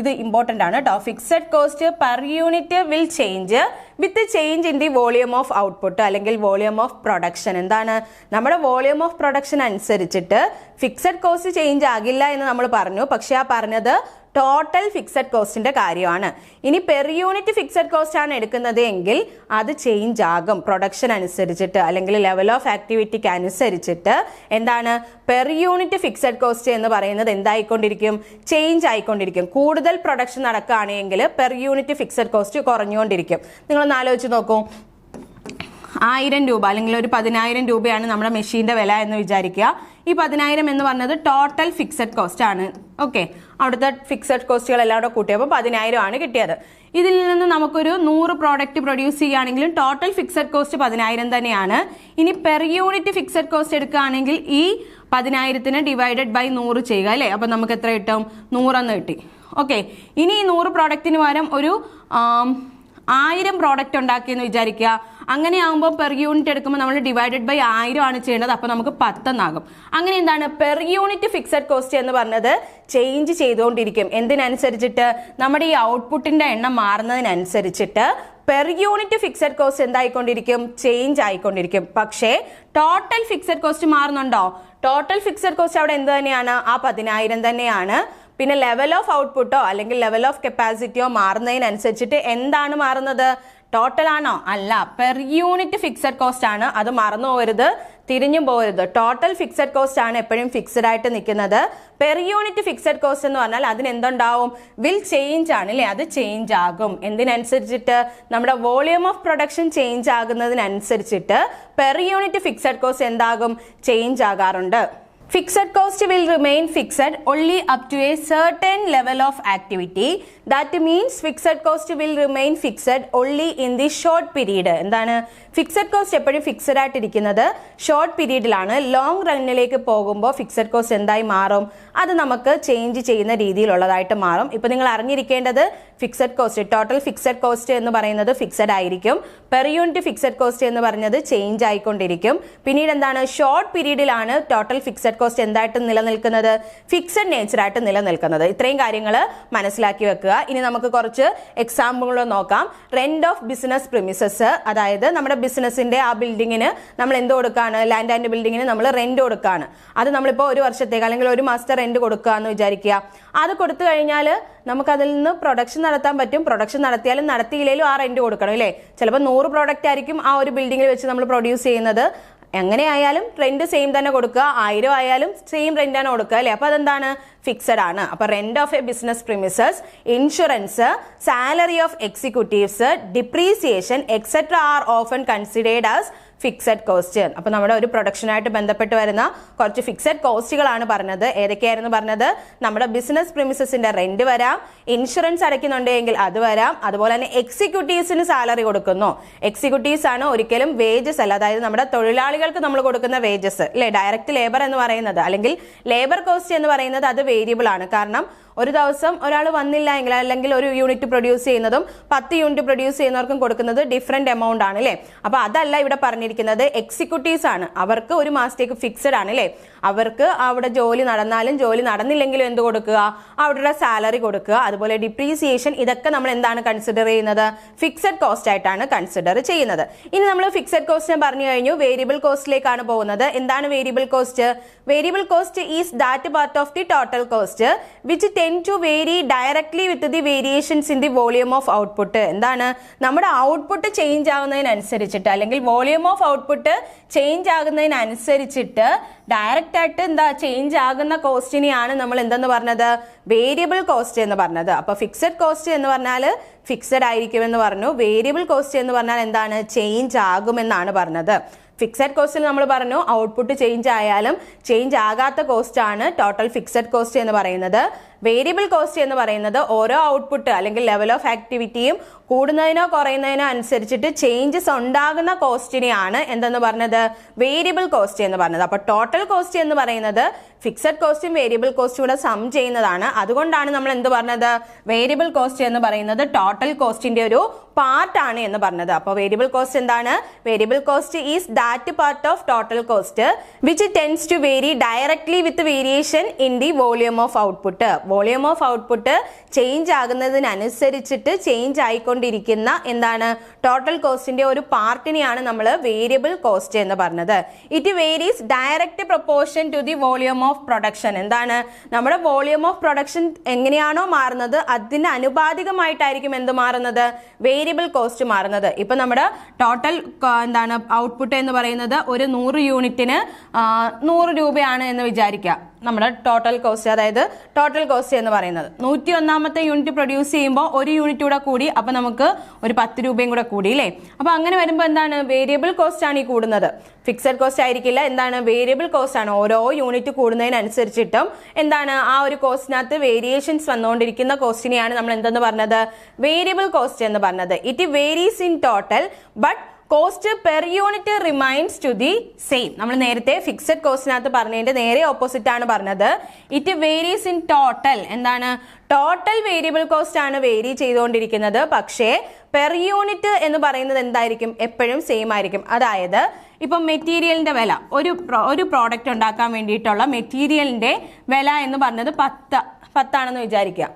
ഇത് ഇമ്പോർട്ടൻ്റ് ആണ് കേട്ടോ. Fixed cost per unit will change with change in the volume of output അല്ലെങ്കിൽ വോളിയം ഓഫ് പ്രൊഡക്ഷൻ. എന്താണ്? നമ്മുടെ വോളിയം ഓഫ് പ്രൊഡക്ഷൻ അനുസരിച്ചിട്ട് ഫിക്സഡ് കോസ്റ്റ് ചേഞ്ച് ആകില്ല എന്ന് നമ്മൾ പറഞ്ഞു. പക്ഷെ ആ പറഞ്ഞത് ടോട്ടൽ ഫിക്സഡ് കോസ്റ്റിന്റെ കാര്യമാണ്. ഇനി പെർ യൂണിറ്റ് ഫിക്സഡ് കോസ്റ്റ് ആണ് എടുക്കുന്നത് എങ്കിൽ അത് ചേഞ്ച് ആകും പ്രൊഡക്ഷൻ അനുസരിച്ചിട്ട് അല്ലെങ്കിൽ ലെവൽ ഓഫ് ആക്ടിവിറ്റിക്ക് അനുസരിച്ചിട്ട്. എന്താണ്? പെർ യൂണിറ്റ് ഫിക്സഡ് കോസ്റ്റ് എന്ന് പറയുന്നത് എന്തായിക്കൊണ്ടിരിക്കും? ചേഞ്ച് ആയിക്കൊണ്ടിരിക്കും. കൂടുതൽ പ്രൊഡക്ഷൻ നടക്കുകയാണെങ്കിൽ പെർ യൂണിറ്റ് ഫിക്സഡ് കോസ്റ്റ് കുറഞ്ഞുകൊണ്ടിരിക്കും. നിങ്ങളൊന്ന് ആലോചിച്ച് നോക്കൂ. 1000 രൂപ അല്ലെങ്കിൽ ഒരു 10,000 രൂപയാണ് നമ്മുടെ മെഷീന്റെ വില എന്ന് വിചാരിക്കുക. ഈ 10,000 എന്ന് പറഞ്ഞത് ടോട്ടൽ ഫിക്സഡ് കോസ്റ്റ് ആണ്. ഓക്കെ, അവിടുത്തെ ഫിക്സഡ് കോസ്റ്റുകളെല്ലാം കൂടെ കൂട്ടിയപ്പോൾ 10,000 ആണ് കിട്ടിയത്. ഇതിൽ നിന്ന് നമുക്കൊരു 100 പ്രോഡക്റ്റ് പ്രൊഡ്യൂസ് ചെയ്യുകയാണെങ്കിലും ടോട്ടൽ ഫിക്സഡ് കോസ്റ്റ് 10,000 തന്നെയാണ്. ഇനി പെർ യൂണിറ്റ് ഫിക്സഡ് കോസ്റ്റ് എടുക്കുകയാണെങ്കിൽ ഈ 10,000 ഡിവൈഡഡ് ബൈ 100 ചെയ്യുക അല്ലേ. അപ്പം നമുക്ക് എത്ര കിട്ടും? 100 എന്ന് കിട്ടി. ഓക്കെ, ഇനി ഈ 100 പ്രോഡക്റ്റിന് പകരം ഒരു 1000 പ്രോഡക്റ്റ് ഉണ്ടാക്കിയെന്ന് വിചാരിക്കുക. അങ്ങനെ ആകുമ്പോൾ പെർ യൂണിറ്റ് എടുക്കുമ്പോൾ നമ്മൾ ഡിവൈഡഡ് ബൈ 1000 ആണ് ചെയ്യേണ്ടത്. അപ്പോൾ നമുക്ക് 10 എന്നാകും. അങ്ങനെ എന്താണ്? പെർ യൂണിറ്റ് ഫിക്സഡ് കോസ്റ്റ് എന്ന് പറഞ്ഞത് ചേഞ്ച് ചെയ്തുകൊണ്ടിരിക്കും. എന്തിനനുസരിച്ചിട്ട്? നമ്മുടെ ഈ ഔട്ട്പുട്ടിന്റെ എണ്ണം മാറുന്നതിനനുസരിച്ചിട്ട് പെർ യൂണിറ്റ് ഫിക്സഡ് കോസ്റ്റ് എന്തായിക്കൊണ്ടിരിക്കും? ചേഞ്ച് ആയിക്കൊണ്ടിരിക്കും. പക്ഷേ ടോട്ടൽ ഫിക്സഡ് കോസ്റ്റ് മാറുന്നുണ്ടോ? ടോട്ടൽ ഫിക്സഡ് കോസ്റ്റ് അവിടെ എന്ത് തന്നെയാണ്? ആ 10,000 തന്നെയാണ്. പിന്നെ ലെവൽ ഓഫ് ഔട്ട്പുട്ടോ അല്ലെങ്കിൽ ലെവൽ ഓഫ് കപ്പാസിറ്റിയോ മാറുന്നതിനനുസരിച്ചിട്ട് എന്താണ് മാറുന്നത്? ടോട്ടൽ ആണോ? അല്ല, പെർ യൂണിറ്റ് ഫിക്സഡ് കോസ്റ്റ് ആണ്. അത് മറന്നു പോകരുത്, തിരിഞ്ഞു പോകരുത്. ടോട്ടൽ ഫിക്സഡ് കോസ്റ്റ് ആണ് എപ്പോഴും ഫിക്സഡ് ആയിട്ട് നിൽക്കുന്നത്. പെർ യൂണിറ്റ് ഫിക്സഡ് കോസ്റ്റ് എന്ന് പറഞ്ഞാൽ അതിന് എന്തുണ്ടാവും? വിൽ ചേഞ്ച് ആണ് അല്ലേ. അത് ചേഞ്ച് ആകും. എന്തിനനുസരിച്ചിട്ട്? നമ്മുടെ വോളിയം ഓഫ് പ്രൊഡക്ഷൻ ചേഞ്ച് ആകുന്നതിനനുസരിച്ചിട്ട് പെർ യൂണിറ്റ് ഫിക്സഡ് കോസ്റ്റ് എന്താകും? ചേഞ്ച് ആകാറുണ്ട്. Fixed cost will remain fixed only up to a certain level of activity. That means fixed cost will remain fixed only in the short period. എന്താണ്? Fixed cost എപ്പോഴും fixed ആയിട്ടിരിക്കുന്നത് short പീരീഡിലാണ്. Long റണ്ണിലേക്ക് പോകുമ്പോൾ fixed cost എന്തായി മാറും? അത് നമുക്ക് change ചെയ്യുന്ന രീതിയിലുള്ളതായിട്ട് മാറും. ഇപ്പൊ നിങ്ങൾ അറിഞ്ഞിരിക്കേണ്ടത് fixed cost, total fixed cost എന്ന് പറയുന്നത് ഫിക്സഡ് ആയിരിക്കും. പെർ യൂണിറ്റ് ഫിക്സഡ് കോസ്റ്റ് എന്ന് പറഞ്ഞത് ചേഞ്ച് ആയിക്കൊണ്ടിരിക്കും. പിന്നീട് എന്താണ്? ഷോർട്ട് പീരീഡിലാണ് ടോട്ടൽ ഫിക്സഡ് കോസ്റ്റ് എന്തായിട്ട് നിലനിൽക്കുന്നത്? ഫിക്സഡ് നേച്ചറായിട്ട് നിലനിൽക്കുന്നത്. ഇത്രയും കാര്യങ്ങൾ മനസ്സിലാക്കി വെക്കുക. ഇനി നമുക്ക് കുറച്ച് എക്സാമ്പിളുകൾ നോക്കാം. റെന്റ് ഓഫ് ബിസിനസ് പ്രിമിസസ്, അതായത് നമ്മുടെ ബിസിനസിന്റെ ആ ബിൽഡിങ്ങിന് നമ്മൾ എന്ത് കൊടുക്കാണ്? ലാൻഡ് ആൻഡ് ബിൽഡിങ്ങിന് നമ്മൾ റെന്റ് കൊടുക്കാണ്. അത് നമ്മളിപ്പോൾ 1 വർഷത്തേക്ക് അല്ലെങ്കിൽ 1 മാസത്തെ റെന്റ് കൊടുക്കുക എന്ന് വിചാരിക്കുക. അത് കൊടുത്തു കഴിഞ്ഞാൽ നമുക്ക് അതിൽ നിന്ന് പ്രൊഡക്ഷൻ നടത്താൻ പറ്റും. പ്രൊഡക്ഷൻ നടത്തിയാലും നടത്തിയില്ലെങ്കിലും ആ റെന്റ് കൊടുക്കണം അല്ലേ. ചിലപ്പോൾ 100 പ്രോഡക്റ്റ് ആയിരിക്കും ആ ഒരു ബിൽഡിങ്ങിൽ വെച്ച് നമ്മൾ പ്രൊഡ്യൂസ് ചെയ്യുന്നത്. എങ്ങനെ ആയാലും റെന്റ് സെയിം തന്നെ കൊടുക്കുക. 1000 ആയാലും സെയിം റെന്റ് ആണ് കൊടുക്കുക അല്ലേ. അപ്പൊ അതെന്താണ്? ഫിക്സഡ് ആണ്. അപ്പൊ rent of A business premises, insurance, salary of executives, depreciation etcetera are often considered as fixed cost. അപ്പൊ നമ്മുടെ ഒരു പ്രൊഡക്ഷനായിട്ട് ബന്ധപ്പെട്ട് വരുന്ന കുറച്ച് ഫിക്സഡ് കോസ്റ്റുകളാണ് പറഞ്ഞത്. ഏതൊക്കെയായിരുന്നു പറഞ്ഞത്? നമ്മുടെ ബിസിനസ് പ്രിമിസസിന്റെ റെന്റ് വരാം, ഇൻഷുറൻസ് അടയ്ക്കുന്നുണ്ടെങ്കിൽ അത് വരാം, അതുപോലെ തന്നെ എക്സിക്യൂട്ടീവ്സിന് സാലറി കൊടുക്കുന്നു. എക്സിക്യൂട്ടീവ്സ് ആണ്, ഒരിക്കലും വേജസ് അല്ല. അതായത് നമ്മുടെ തൊഴിലാളികൾക്ക് നമ്മൾ കൊടുക്കുന്ന വേജസ് അല്ലെ. ഡയറക്റ്റ് ലേബർ എന്ന് പറയുന്നത് അല്ലെങ്കിൽ ലേബർ കോസ്റ്റ് എന്ന് പറയുന്നത് അത് വേരിയബിൾ ആണ്. കാരണം ഒരു ദിവസം ഒരാൾ വന്നില്ല എങ്കിൽ അല്ലെങ്കിൽ ഒരു യൂണിറ്റ് പ്രൊഡ്യൂസ് ചെയ്യുന്നതും 10 യൂണിറ്റ് പ്രൊഡ്യൂസ് ചെയ്യുന്നവർക്കും കൊടുക്കുന്നത് ഡിഫറെന്റ് എമൗണ്ട് ആണ് അല്ലേ. അപ്പൊ അതല്ല ഇവിടെ പറഞ്ഞിരിക്കുന്നത്. എക്സിക്യൂട്ടീവ്സ് ആണ്, അവർക്ക് 1 മാസത്തേക്ക് ഫിക്സഡ് ആണ് അല്ലേ. അവർക്ക് അവിടെ ജോലി നടന്നാലും ജോലി നടന്നില്ലെങ്കിലും എന്ത് കൊടുക്കുക? അവരുടെ സാലറി കൊടുക്കുക. അതുപോലെ ഡിപ്രീസിയേഷൻ, ഇതൊക്കെ നമ്മൾ എന്താണ് കൺസിഡർ ചെയ്യുന്നത്? ഫിക്സഡ് കോസ്റ്റ് ആയിട്ടാണ് കൺസിഡർ ചെയ്യുന്നത്. ഇനി നമ്മൾ ഫിക്സഡ് കോസ്റ്റ് പറഞ്ഞു കഴിഞ്ഞു. വേരിയബിൾ കോസ്റ്റിലേക്കാണ് പോകുന്നത്. എന്താണ് variable cost? Variable cost is that part of the total cost which tend to vary directly with the variations in the volume of output. എന്താണ്? നമ്മുടെ ഔട്ട്പുട്ട് ചേഞ്ച് ആകുന്നതിനനുസരിച്ചിട്ട് അല്ലെങ്കിൽ വോളിയം ഓഫ് ഔട്ട്പുട്ട് ചേഞ്ച് ആകുന്നതിനനുസരിച്ചിട്ട് direct ആയിട്ട് എന്താ change ആകുന്ന കോസ്റ്റിനെയാണ് നമ്മൾ എന്തെന്ന് പറഞ്ഞത്? വേരിയബിൾ കോസ്റ്റ് എന്ന് പറഞ്ഞത്. അപ്പൊ ഫിക്സഡ് കോസ്റ്റ് എന്ന് പറഞ്ഞാൽ ഫിക്സഡ് ആയിരിക്കുമെന്ന് പറഞ്ഞു. വേരിയബിൾ കോസ്റ്റ് എന്ന് പറഞ്ഞാൽ എന്താണ്? ചേഞ്ച് ആകുമെന്നാണ് പറഞ്ഞത്. ഫിക്സഡ് കോസ്റ്റിൽ നമ്മൾ പറഞ്ഞു ഔട്ട്പുട്ട് ചേഞ്ച് ആയാലും ചേഞ്ച് ആകാത്ത കോസ്റ്റ് ആണ് ടോട്ടൽ ഫിക്സഡ് കോസ്റ്റ് എന്ന് പറയുന്നത്. വേരിയബിൾ കോസ്റ്റ് എന്ന് പറയുന്നത് ഓരോ ഔട്ട്പുട്ട് അല്ലെങ്കിൽ ലെവൽ ഓഫ് ആക്ടിവിറ്റിയും കൂടുന്നതിനോ കുറയുന്നതിനോ അനുസരിച്ചിട്ട് ചേഞ്ചസ് ഉണ്ടാകുന്ന കോസ്റ്റിനെയാണ് എന്തെന്ന് പറഞ്ഞത്, വേരിയബിൾ കോസ്റ്റ് എന്ന് പറഞ്ഞത്. അപ്പോൾ ടോട്ടൽ കോസ്റ്റ് എന്ന് പറയുന്നത് ഫിക്സഡ് കോസ്റ്റും വേരിയബിൾ കോസ്റ്റും കൂടെ സം ചെയ്യുന്നതാണ്. അതുകൊണ്ടാണ് നമ്മൾ എന്ത് പറഞ്ഞത്, വേരിയബിൾ കോസ്റ്റ് എന്ന് പറയുന്നത് ടോട്ടൽ കോസ്റ്റിന്റെ ഒരു പാർട്ടാണ് എന്ന് പറഞ്ഞത്. അപ്പോൾ വേരിയബിൾ കോസ്റ്റ് എന്താണ്, variable cost is that part of total cost which tends to vary directly with variation in the volume of output. Volume of output change ആകുന്നതിനനുസരിച്ചിട്ട് ചേഞ്ച് ആയിക്കൊണ്ടിരിക്കുന്ന എന്താണ്, ടോട്ടൽ കോസ്റ്റിന്റെ ഒരു പാർട്ടിനെയാണ് നമ്മൾ വേരിയബിൾ കോസ്റ്റ് എന്ന് പറഞ്ഞത്. It varies direct proportion to the volume of production. എന്താണ്, നമ്മുടെ volume of production എങ്ങനെയാണോ മാറുന്നത് അതിന് അനുപാതികമായിട്ടായിരിക്കും എന്ത് മാറുന്നത്, വേരിയബിൾ കോസ്റ്റ് മാറുന്നത്. ഇപ്പൊ നമ്മുടെ ടോട്ടൽ എന്താണ് ഔട്ട്പുട്ട് എന്ന് പറയുന്നത് ഒരു 100 യൂണിറ്റിന് 100 രൂപയാണ് എന്ന് വിചാരിക്കുക. നമ്മുടെ ടോട്ടൽ കോസ്റ്റ്, അതായത് ടോട്ടൽ കോസ്റ്റ് എന്ന് പറയുന്നത് 101ാമത്തെ യൂണിറ്റ് പ്രൊഡ്യൂസ് ചെയ്യുമ്പോൾ ഒരു യൂണിറ്റ് കൂടെ കൂടി, അപ്പൊ നമുക്ക് ഒരു 10 രൂപയും കൂടെ കൂടി അല്ലേ. അപ്പൊ അങ്ങനെ വരുമ്പോൾ എന്താണ്, വേരിയബിൾ കോസ്റ്റ് ആണ് ഈ കൂടുന്നത്, ഫിക്സഡ് കോസ്റ്റ് ആയിരിക്കില്ല. എന്താണ്, വേരിയബിൾ കോസ്റ്റ് ആണ്. ഓരോ യൂണിറ്റ് കൂടുന്നതിനനുസരിച്ചിട്ടും എന്താണ് ആ ഒരു കോസ്റ്റിനകത്ത് വേരിയേഷൻസ് വന്നുകൊണ്ടിരിക്കുന്ന കോസ്റ്റിനെയാണ് നമ്മൾ എന്തെന്ന് പറഞ്ഞത്, വേരിയബിൾ കോസ്റ്റ് എന്ന് പറഞ്ഞത്. It varies in total but cost per unit remains to the same. നമ്മൾ നേരത്തെ ഫിക്സഡ് കോസ്റ്റിനകത്ത് പറഞ്ഞതിന്റെ നേരെ ഓപ്പോസിറ്റ് ആണ് പറഞ്ഞത്. It varies in total. എന്താണ്, ടോട്ടൽ വേരിയബിൾ കോസ്റ്റ് ആണ് വേരി ചെയ്തുകൊണ്ടിരിക്കുന്നത്. പക്ഷേ പെർ യൂണിറ്റ് എന്ന് പറയുന്നത് എന്തായിരിക്കും, എപ്പോഴും സെയിം ആയിരിക്കും. അതായത് ഇപ്പം മെറ്റീരിയലിന്റെ വില, ഒരു പ്രോഡക്റ്റ് ഉണ്ടാക്കാൻ വേണ്ടിയിട്ടുള്ള മെറ്റീരിയലിന്റെ വില എന്ന് പറഞ്ഞത് 10 ആണെന്ന് വിചാരിക്കുക.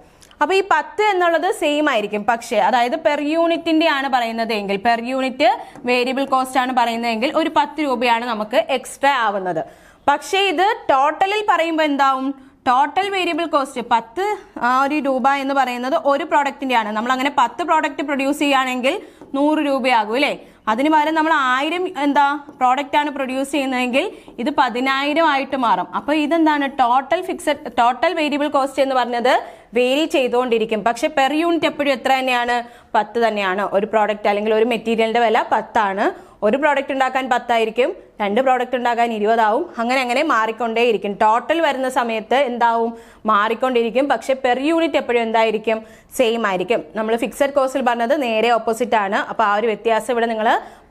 അപ്പൊ ഈ 10 എന്നുള്ളത് സെയിം ആയിരിക്കും. പക്ഷേ അതായത് പെർ യൂണിറ്റിന്റെ ആണ് പറയുന്നത് എങ്കിൽ, പെർ യൂണിറ്റ് വേരിയബിൾ കോസ്റ്റ് ആണ് പറയുന്നതെങ്കിൽ ഒരു 10 രൂപയാണ് നമുക്ക് എക്സ്ട്രാ ആവുന്നത്. പക്ഷേ ഇത് ടോട്ടലിൽ പറയുമ്പോൾ എന്താവും, ടോട്ടൽ വേരിയബിൾ കോസ്റ്റ് 10 രൂപ എന്ന് പറയുന്നത് ഒരു പ്രോഡക്റ്റിന്റെ ആണ്. നമ്മൾ അങ്ങനെ 10 പ്രോഡക്റ്റ് പ്രൊഡ്യൂസ് ചെയ്യുകയാണെങ്കിൽ 100 രൂപയാകും അല്ലേ. അതിന് പകരം നമ്മൾ 1000 പ്രോഡക്റ്റ് ആണ് പ്രൊഡ്യൂസ് ചെയ്യുന്നതെങ്കിൽ ഇത് 10,000 ആയിട്ട് മാറും. അപ്പൊ ഇതെന്താണ്, ടോട്ടൽ വേരിയബിൾ കോസ്റ്റ് എന്ന് പറഞ്ഞത് വേരി ചെയ്തുകൊണ്ടിരിക്കും. പക്ഷെ പെർ യൂണിറ്റ് എപ്പോഴും എത്ര തന്നെയാണ്, 10 തന്നെയാണ്. ഒരു പ്രോഡക്റ്റ് അല്ലെങ്കിൽ ഒരു മെറ്റീരിയലിന്റെ വില 10 ആണ്. ഒരു പ്രോഡക്റ്റ് ഉണ്ടാക്കാൻ 10 ആയിരിക്കും, 2 പ്രോഡക്റ്റ് ഉണ്ടാക്കാൻ 20 ആവും. അങ്ങനെ മാറിക്കൊണ്ടേയിരിക്കും. ടോട്ടൽ വരുന്ന സമയത്ത് എന്താവും, മാറിക്കൊണ്ടിരിക്കും. പക്ഷെ പെർ യൂണിറ്റ് എപ്പോഴും എന്തായിരിക്കും, സെയിം ആയിരിക്കും. നമ്മൾ ഫിക്സഡ് കോസ്റ്റിൽ പറഞ്ഞത് നേരെ ഓപ്പോസിറ്റ് ആണ്. അപ്പൊ ആ ഒരു വ്യത്യാസം ഇവിടെ നിങ്ങൾ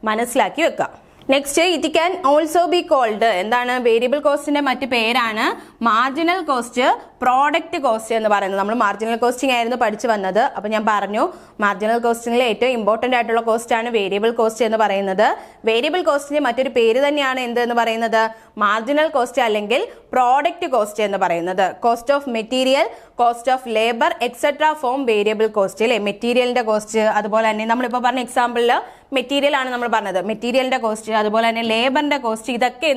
മനസ്സിലാക്കി വെക്കുക. Next, it can also be called. എന്താണ്, വേരിയബിൾ കോസ്റ്റിന്റെ മറ്റു പേരാണ് മാർജിനൽ കോസ്റ്റ്, പ്രോഡക്റ്റ് കോസ്റ്റ് എന്ന് പറയുന്നത്. നമ്മൾ മാർജിനൽ കോസ്റ്റിംഗ് ആയിരുന്നു പഠിച്ചു വന്നത്. അപ്പൊ ഞാൻ പറഞ്ഞു മാർജിനൽ കോസ്റ്റിംഗിലെ ഏറ്റവും ഇമ്പോർട്ടന്റ് ആയിട്ടുള്ള കോസ്റ്റ് ആണ് വേരിയബിൾ കോസ്റ്റ് എന്ന് പറയുന്നത്. വേരിയബിൾ കോസ്റ്റിന്റെ മറ്റൊരു പേര് തന്നെയാണ് എന്ത് എന്ന് പറയുന്നത്, മാർജിനൽ കോസ്റ്റ് അല്ലെങ്കിൽ പ്രോഡക്റ്റ് കോസ്റ്റ് എന്ന് പറയുന്നത്. Cost of material, cost of labour etcetera form variable cost അല്ലെ. മെറ്റീരിയലിന്റെ കോസ്റ്റ്, അതുപോലെ തന്നെ നമ്മളിപ്പോൾ പറഞ്ഞ എക്സാമ്പിളില് മെറ്റീരിയൽ ആണ് നമ്മൾ പറഞ്ഞത്, മെറ്റീരിയലിന്റെ കോസ്റ്റ്, അതുപോലെ തന്നെ ലേബറിന്റെ കോസ്റ്റ്, ഇതൊക്കെ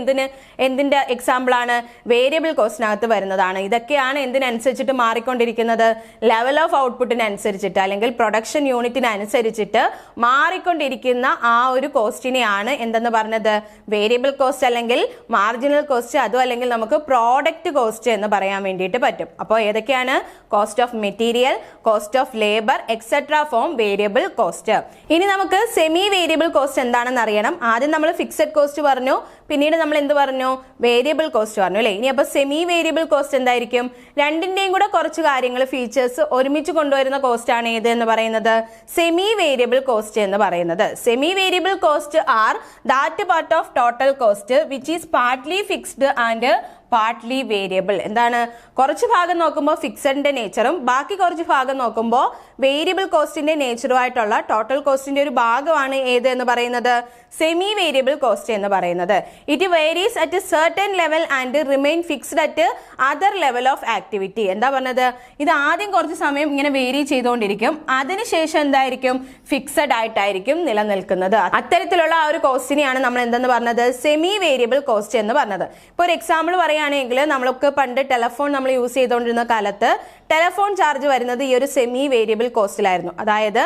എന്തിന്റെ എക്സാമ്പിൾ ആണ്, വേരിയബിൾ കോസ്റ്റിനകത്ത് വരുന്നതാണ്. ഇതൊക്കെയാണ് എന്തിനനുസരിച്ചിട്ട് മാറിക്കൊണ്ടിരിക്കുന്നത്, ലെവൽ ഓഫ് ഔട്ട്പുട്ടിനനുസരിച്ചിട്ട് അല്ലെങ്കിൽ പ്രൊഡക്ഷൻ യൂണിറ്റിനനുസരിച്ചിട്ട് മാറിക്കൊണ്ടിരിക്കുന്ന ആ ഒരു കോസ്റ്റിനെയാണ് എന്തെന്ന് പറഞ്ഞത്, വേരിയബിൾ കോസ്റ്റ് അല്ലെങ്കിൽ മാർജിനൽ കോസ്റ്റ്, അതും അല്ലെങ്കിൽ നമുക്ക് പ്രോഡക്റ്റ് കോസ്റ്റ് എന്ന് പറയാൻ വേണ്ടിയിട്ട് പറ്റും. അപ്പോൾ ഏതൊക്കെയാണ്, cost of material, cost of labour etcetera form variable cost. ഇനി നമുക്ക് സെമി വേരിയബിൾ കോസ്റ്റ് എന്താണെന്ന് അറിയണം. ആദ്യം നമ്മൾ ഫിക്സഡ് കോസ്റ്റ് പറഞ്ഞു, പിന്നീട് നമ്മൾ എന്ത് പറഞ്ഞു, വേരിയബിൾ കോസ്റ്റ് പറഞ്ഞു അല്ലേ. ഇനി അപ്പൊ സെമി വേരിയബിൾ കോസ്റ്റ് എന്തായിരിക്കും, രണ്ടിന്റെയും കൂടെ കുറച്ച് കാര്യങ്ങൾ, ഫീച്ചേഴ്സ് ഒരുമിച്ച് കൊണ്ടുവരുന്ന കോസ്റ്റ് ആണ് ഏത് എന്ന് പറയുന്നത്, സെമി വേരിയബിൾ കോസ്റ്റ് എന്ന് പറയുന്നത്. Semi variable cost R that part of total cost which is partly fixed and partly variable. എന്താണ്, കുറച്ച് ഭാഗം നോക്കുമ്പോൾ ഫിക്സഡിന്റെ നേച്ചറും ബാക്കി കുറച്ച് ഭാഗം നോക്കുമ്പോൾ വേരിയബിൾ കോസ്റ്റിന്റെ നേച്ചറുമായിട്ടുള്ള ടോട്ടൽ കോസ്റ്റിന്റെ ഒരു ഭാഗമാണ് ഏത് എന്ന് പറയുന്നത്, സെമി വേരിയബിൾ കോസ്റ്റ് എന്ന് പറയുന്നത്. It varies at certain level and remain fixed at other level of activity. എന്താ പറഞ്ഞത്, ഇത് ആദ്യം കുറച്ച് സമയം ഇങ്ങനെ വേരി ചെയ്തുകൊണ്ടിരിക്കും, അതിനുശേഷം എന്തായിരിക്കും, ഫിക്സഡ് ആയിട്ടായിരിക്കും നിലനിൽക്കുന്നത്. അത്തരത്തിലുള്ള ആ ഒരു കോസ്റ്റിനെയാണ് നമ്മൾ എന്തെന്ന് പറഞ്ഞത്, സെമി വേരിയബിൾ കോസ്റ്റ് എന്ന് പറഞ്ഞത്. ഇപ്പൊ ഒരു എക്സാമ്പിൾ പറയുകയാണെങ്കിൽ, നമ്മളൊക്കെ പണ്ട് ടെലഫോൺ നമ്മൾ യൂസ് ചെയ്തുകൊണ്ടിരുന്ന കാലത്ത് ടെലഫോൺ ചാർജ് വരുന്നത് ഈ ഒരു സെമി വേരിയബിൾ കോസ്റ്റിലായിരുന്നു. അതായത്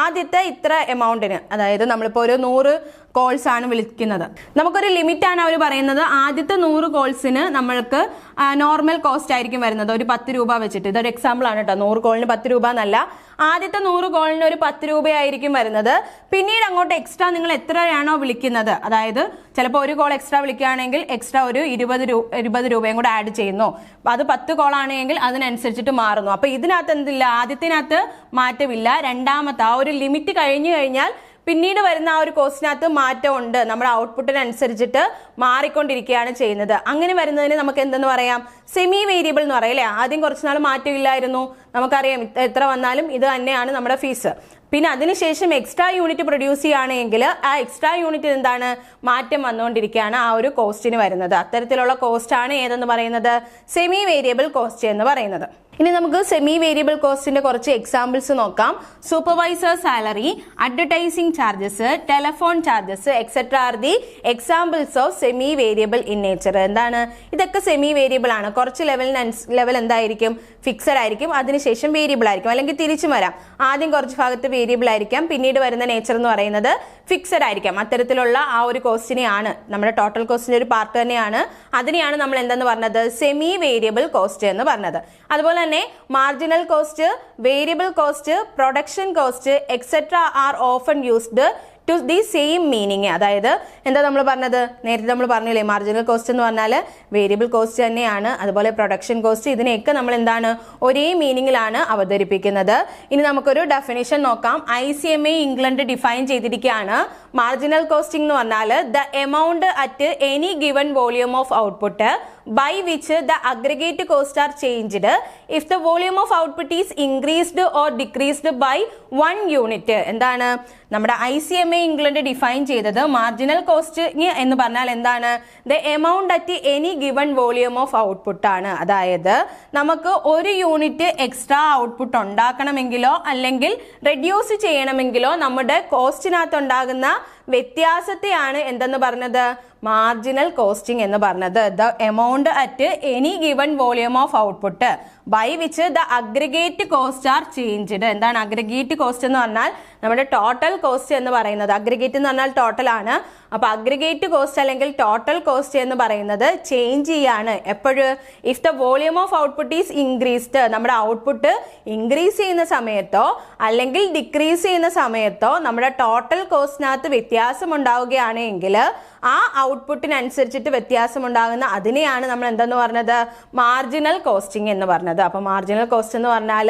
ആദ്യത്തെ ഇത്ര എമൗണ്ടിന്, അതായത് നമ്മളിപ്പോൾ ഒരു 100 കോൾസ് ആണ് വിളിക്കുന്നത്. നമുക്കൊരു ലിമിറ്റ് ആണ് അവർ പറയുന്നത്. ആദ്യത്തെ 100 കോൾസിന് നമ്മൾക്ക് നോർമൽ കോസ്റ്റ് ആയിരിക്കും വരുന്നത്, ഒരു 10 രൂപ വെച്ചിട്ട്. ഇതൊരു എക്സാമ്പിൾ ആണ് കേട്ടോ, 100 കോളിന് 10 രൂപ എന്നല്ല, ആദ്യത്തെ 100 കോളിന് ഒരു 10 രൂപയായിരിക്കും വരുന്നത്. പിന്നീട് അങ്ങോട്ട് എക്സ്ട്രാ നിങ്ങൾ എത്രയാണോ വിളിക്കുന്നത്, അതായത് ചിലപ്പോൾ ഒരു കോൾ എക്സ്ട്രാ വിളിക്കുകയാണെങ്കിൽ എക്സ്ട്രാ ഒരു 20 രൂപയും കൂടെ ആഡ് ചെയ്യുന്നു. അത് 10 കോളാണെങ്കിൽ അതിനനുസരിച്ചിട്ട് മാറുന്നു. അപ്പൊ ഇതിനകത്ത് എന്തില്ല, ആദ്യത്തിനകത്ത് മാറ്റമില്ല. രണ്ടാമത്തെ ആ ഒരു ലിമിറ്റ് കഴിഞ്ഞു കഴിഞ്ഞാൽ പിന്നീട് വരുന്ന ആ ഒരു കോസ്റ്റിനകത്ത് മാറ്റമുണ്ട്, നമ്മുടെ ഔട്ട്പുട്ടിനനുസരിച്ചിട്ട് മാറിക്കൊണ്ടിരിക്കുകയാണ് ചെയ്യുന്നത്. അങ്ങനെ വരുന്നതിന് നമുക്ക് എന്തെന്ന് പറയാം, സെമി വേരിയബിൾ എന്ന് പറയാം അല്ലേ. ആദ്യം കുറച്ച് നാൾ മാറ്റമില്ലായിരുന്നു, നമുക്കറിയാം എത്ര വന്നാലും ഇത് തന്നെയാണ് നമ്മുടെ ഫീസ്. പിന്നെ അതിനുശേഷം എക്സ്ട്രാ യൂണിറ്റ് പ്രൊഡ്യൂസ് ചെയ്യുകയാണെങ്കിൽ ആ എക്സ്ട്രാ യൂണിറ്റ് എന്താണ്, മാറ്റം വന്നുകൊണ്ടിരിക്കുകയാണ് ആ ഒരു കോസ്റ്റിന് വരുന്നത്. അത്തരത്തിലുള്ള കോസ്റ്റ് ആണ് ഏതെന്ന് പറയുന്നത്, സെമി വേരിയബിൾ കോസ്റ്റ് എന്ന് പറയുന്നത്. ഇനി നമുക്ക് സെമി വേരിയബിൾ കോസ്റ്റിന്റെ കുറച്ച് എക്സാമ്പിൾസ് നോക്കാം. Supervisor salary, advertising charges, telephone charges etcetera are the examples of semi variable in nature. എന്താണ്, ഇതൊക്കെ സെമി വേരിയബിൾ ആണ്. കുറച്ച് ലെവൽ എന്തായിരിക്കും, ഫിക്സഡ് ആയിരിക്കും, അതിനുശേഷം വേരിയബിൾ ആയിരിക്കും, അല്ലെങ്കിൽ തിരിച്ചും വരാം. ആദ്യം കുറച്ച് ഭാഗത്ത് വേരിയബിൾ ആയിരിക്കാം, പിന്നീട് വരുന്ന നേച്ചർ എന്ന് പറയുന്നത് ഫിക്സഡ് ആയിരിക്കാം. അത്തരത്തിലുള്ള ആ ഒരു കോസ്റ്റിനെയാണ്, നമ്മുടെ ടോട്ടൽ കോസ്റ്റിന്റെ ഒരു പാർട്ട് തന്നെയാണ്, അതിനെയാണ് നമ്മൾ എന്തെന്ന് പറഞ്ഞത്, സെമി വേരിയബിൾ കോസ്റ്റ് എന്ന് പറഞ്ഞത്. അതുപോലെ തന്നെ marginal cost, variable cost, production cost etcetera are often used to the same meaning. അതായത് എന്താ നമ്മൾ പറഞ്ഞത്, നേരത്തെ നമ്മൾ പറഞ്ഞില്ലേ, മാർജിനൽ കോസ്റ്റ് എന്ന് പറഞ്ഞാൽ വേരിയബിൾ കോസ്റ്റ് തന്നെയാണ്. അതുപോലെ പ്രൊഡക്ഷൻ കോസ്റ്റ്, ഇതിനെയൊക്കെ നമ്മൾ എന്താണ്, ഒരേ മീനിങ്ങിലാണ് അവതരിപ്പിക്കുന്നത്. ഇനി നമുക്കൊരു ഡെഫിനിഷൻ നോക്കാം. ICMA ഇംഗ്ലണ്ട് ഡിഫൈൻ ചെയ്തിരിക്കുകയാണ്. മാർജിനൽ കോസ്റ്റിംഗ് എന്ന് പറഞ്ഞാൽ the amount at any given volume of output by which the aggregate costs are changed if the volume of output is increased or decreased by 1 unit. എന്താണ് നമ്മുടെ ICMA England define ചെയ്തത്, marginal cost എന്ന് പറഞ്ഞാൽ എന്താണ്, the amount at any given volume of output ആണ്. അതായത് നമുക്ക് ഒരു യൂണിറ്റ് എക്സ്ട്രാ ഔട്ട്പുട്ട് ഉണ്ടാക്കണമെങ്കിലോ അല്ലെങ്കിൽ റെഡ്യൂസ് ചെയ്യണമെങ്കിലോ നമ്മുടെ കോസ്റ്റിനകത്ത് ഉണ്ടാകുന്ന വ്യത്യാസത്തെയാണ് എന്തെന്ന് പറഞ്ഞത്, മാർജിനൽ കോസ്റ്റിംഗ് എന്ന് പറഞ്ഞത്. The amount at any given volume of output by which the aggregate cost are changed. എന്താണ് അഗ്രിഗേറ്റ് കോസ്റ്റ് എന്ന് പറഞ്ഞാൽ, നമ്മുടെ ടോട്ടൽ കോസ്റ്റ് എന്ന് പറയുന്നത്, അഗ്രിഗേറ്റ് എന്ന് പറഞ്ഞാൽ ടോട്ടൽ ആണ്. അപ്പൊ അഗ്രിഗേറ്റ് കോസ്റ്റ് അല്ലെങ്കിൽ ടോട്ടൽ കോസ്റ്റ് എന്ന് പറയുന്നത് ചേഞ്ച് ചെയ്യാണ് എപ്പോഴും, if the volume of output is increased, നമ്മുടെ ഔട്ട്പുട്ട് ഇൻക്രീസ് ചെയ്യുന്ന സമയത്തോ അല്ലെങ്കിൽ ഡിക്രീസ് ചെയ്യുന്ന സമയത്തോ നമ്മുടെ ടോട്ടൽ കോസ്റ്റിനകത്ത് വ്യത്യാസം ഉണ്ടാവുകയാണെങ്കിൽ ആ ഔട്ട്പുട്ടിനനുസരിച്ചിട്ട് വ്യത്യാസം ഉണ്ടാകുന്ന അതിനെയാണ് നമ്മൾ എന്തെന്ന് പറഞ്ഞത്, മാർജിനൽ കോസ്റ്റിംഗ് എന്ന് പറഞ്ഞത്. അപ്പൊ മാർജിനൽ കോസ്റ്റ് എന്ന് പറഞ്ഞാൽ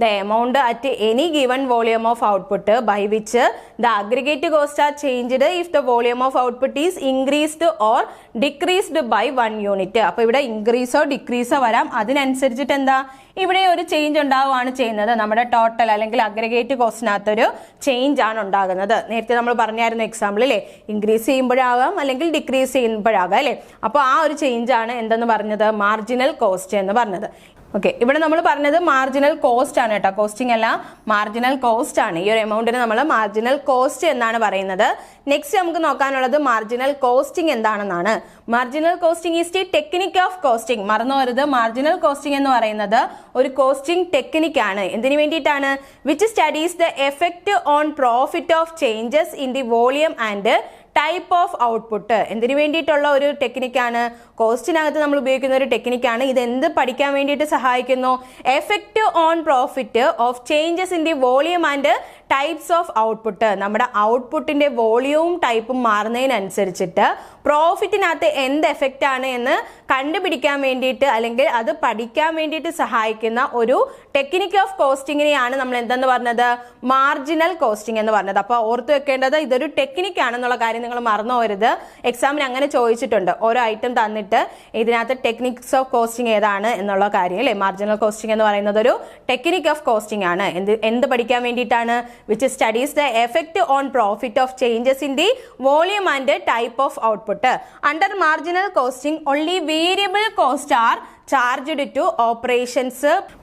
the amount at any given volume of output by which the aggregate cost are changed if the volume of output is increased or decreased by 1 unit. അപ്പൊ ഇവിടെ ഇൻക്രീസോ ഡിക്രീസോ വരാം, അതിനനുസരിച്ചിട്ട് എന്താ ഇവിടെ ഒരു ചേഞ്ച് ഉണ്ടാവുകയാണ് ചെയ്യുന്നത്. നമ്മുടെ ടോട്ടൽ അല്ലെങ്കിൽ അഗ്രിഗേറ്റ് കോസ്റ്റിനകത്തൊരു ചേഞ്ച് ആണ് ഉണ്ടാകുന്നത്. നേരത്തെ നമ്മൾ പറഞ്ഞായിരുന്നു എക്സാമ്പിൾ അല്ലേ, ഇൻക്രീസ് ചെയ്യുമ്പോഴാകാം അല്ലെങ്കിൽ ഡിക്രീസ് ചെയ്യുമ്പോഴാകാം അല്ലേ. അപ്പോൾ ആ ഒരു ചേഞ്ച് ആണ് എന്തെന്ന് പറഞ്ഞത്, മാർജിനൽ കോസ്റ്റ് എന്ന് പറഞ്ഞത്. ഓക്കെ, ഇവിടെ നമ്മൾ പറഞ്ഞത് മാർജിനൽ കോസ്റ്റ് ആണ് കേട്ടോ, കോസ്റ്റിംഗ് അല്ല, മാർജിനൽ കോസ്റ്റ് ആണ്. ഈ ഒരു എമൗണ്ടിന് നമ്മൾ മാർജിനൽ കോസ്റ്റ് എന്നാണ് പറയുന്നത്. നെക്സ്റ്റ് നമുക്ക് നോക്കാനുള്ളത് മാർജിനൽ കോസ്റ്റിംഗ് എന്താണെന്നാണ്. Marginal costing is the technique of costing. മറന്നു പോകരുത്, മാർജിനൽ കോസ്റ്റിംഗ് എന്ന് പറയുന്നത് ഒരു കോസ്റ്റിംഗ് ടെക്നിക് ആണ്. എന്തിനു വേണ്ടിയിട്ടാണ്, which studies the effect on profit of changes in the volume and type of output. എന്തിനു വേണ്ടിയിട്ടുള്ള ഒരു ടെക്നിക്കാണ്, കോസ്റ്റിനകത്ത് നമ്മൾ ഉപയോഗിക്കുന്ന ഒരു ടെക്നിക്കാണ്. ഇത് എന്ത് പഠിക്കാൻ വേണ്ടിയിട്ട് സഹായിക്കുന്നു, effect on profit of changes in the volume and types of output. നമ്മുടെ ഔട്ട്പുട്ടിന്റെ വോളിയവും ടൈപ്പും മാറുന്നതിനനുസരിച്ചിട്ട് പ്രോഫിറ്റിനകത്ത് എന്ത് എഫക്റ്റ് ആണ് എന്ന് കണ്ടുപിടിക്കാൻ വേണ്ടിയിട്ട് അല്ലെങ്കിൽ അത് പഠിക്കാൻ വേണ്ടിയിട്ട് സഹായിക്കുന്ന ഒരു ടെക്നിക്ക് ഓഫ് കോസ്റ്റിങ്ങിനെയാണ് നമ്മൾ എന്തെന്ന് പറഞ്ഞത്, മാർജിനൽ കോസ്റ്റിംഗ് എന്ന് പറഞ്ഞത്. അപ്പോൾ ഓർത്ത് വെക്കേണ്ടത് ഇതൊരു ടെക്നിക്ക് ആണെന്നുള്ള കാര്യം നിങ്ങൾ മറന്നു പോകരുത്. എക്സാമിന് അങ്ങനെ ചോദിച്ചിട്ടുണ്ട്, ഓരോ ഐറ്റം തന്നിട്ട് ഇതിനകത്ത് ടെക്നിക്സ് ഓഫ് കോസ്റ്റിംഗ് ഏതാണ് എന്നുള്ള കാര്യം അല്ലേ. മാർജിനൽ കോസ്റ്റിംഗ് എന്ന് പറയുന്നത് ഒരു ടെക്നിക്ക് ഓഫ് കോസ്റ്റിംഗ് ആണ്. എന്ത് പഠിക്കാൻ വേണ്ടിയിട്ടാണ്, which studies the effect on profit of changes in the volume and type of output. Under marginal costing, only variable costs are charged to operations,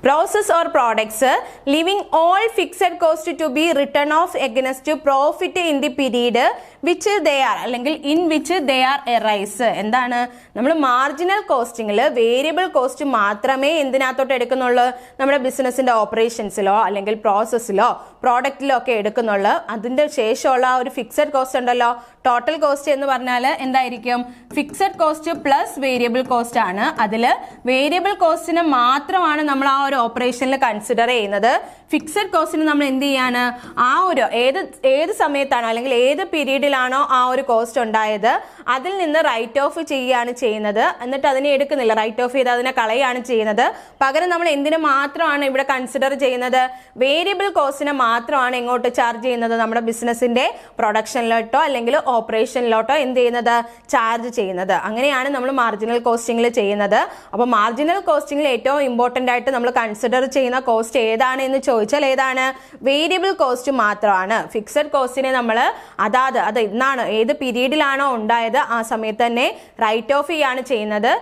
process or products, leaving all fixed cost to be written off against profit in the period which they are അല്ലെങ്കിൽ in which they are arise. എന്താണ്, നമ്മൾ marginal കോസ്റ്റിംഗിൽ variable cost മാത്രമേ എന്തിനകത്തോട്ട് എടുക്കുന്നുള്ളൂ, നമ്മുടെ ബിസിനസിന്റെ ഓപ്പറേഷൻസിലോ അല്ലെങ്കിൽ പ്രോസസ്സിലോ പ്രോഡക്റ്റിലോ ഒക്കെ എടുക്കുന്നുള്ളൂ. അതിൻ്റെ ശേഷമുള്ള ആ ഒരു ഫിക്സഡ് കോസ്റ്റ് ഉണ്ടല്ലോ, ടോട്ടൽ കോസ്റ്റ് എന്ന് പറഞ്ഞാൽ എന്തായിരിക്കും? Fixed cost plus variable cost ആണ്. അതിൽ വേരിയബിൾ കോസ്റ്റിന് മാത്രമാണ് നമ്മൾ ആ ഒരു ഓപ്പറേഷനിൽ കൺസിഡർ ചെയ്യുന്നത്. ഫിക്സഡ് കോസ്റ്റിന് നമ്മൾ എന്ത് ചെയ്യാണ്? ആ ഒരു ഏത് സമയത്താണോ അല്ലെങ്കിൽ ഏത് പീരീഡിലാണോ ആ ഒരു കോസ്റ്റ് ഉണ്ടായത് അതിൽ നിന്ന് റൈറ്റ് ഓഫ് ചെയ്യുകയാണ് ചെയ്യുന്നത്. എന്നിട്ട് അതിനെ എടുക്കുന്നില്ല, റൈറ്റ് ഓഫ് ചെയ്ത് അതിനെ കളയാണ് ചെയ്യുന്നത്. പകരം നമ്മൾ എന്തിനു മാത്രമാണ് ഇവിടെ കൺസിഡർ ചെയ്യുന്നത്? വേരിയബിൾ കോസ്റ്റിനെ മാത്രമാണ് എങ്ങോട്ട് ചാർജ് ചെയ്യുന്നത്? നമ്മുടെ ബിസിനസിന്റെ പ്രൊഡക്ഷനിലോട്ടോ അല്ലെങ്കിൽ ഓപ്പറേഷനിലോട്ടോ എന്ത് ചെയ്യുന്നത്? ചാർജ് ചെയ്യുന്നത്. അങ്ങനെയാണ് നമ്മൾ മാർജിനൽ കോസ്റ്റിംഗിൽ ചെയ്യുന്നത്. അപ്പോൾ മാർജിനൽ കോസ്റ്റിംഗിൽ ഏറ്റവും ഇമ്പോർട്ടൻ്റ് ആയിട്ട് നമ്മൾ കൺസിഡർ ചെയ്യുന്ന കോസ്റ്റ് ഏതാണ് എന്ന് ചോദിച്ചാൽ ഏതാണ്? വേരിയബിൾ കോസ്റ്റ് മാത്രമാണ്. ഫിക്സഡ് കോസ്റ്റിനെ നമ്മൾ അത് ഇന്നാണ് ഏത് പീരീഡിലാണോ ഉണ്ടായത് ആ സമയത്ത് തന്നെ റൈറ്റ് ഓഫ് ചെയ്യാണ് ചെയ്യുന്നത്.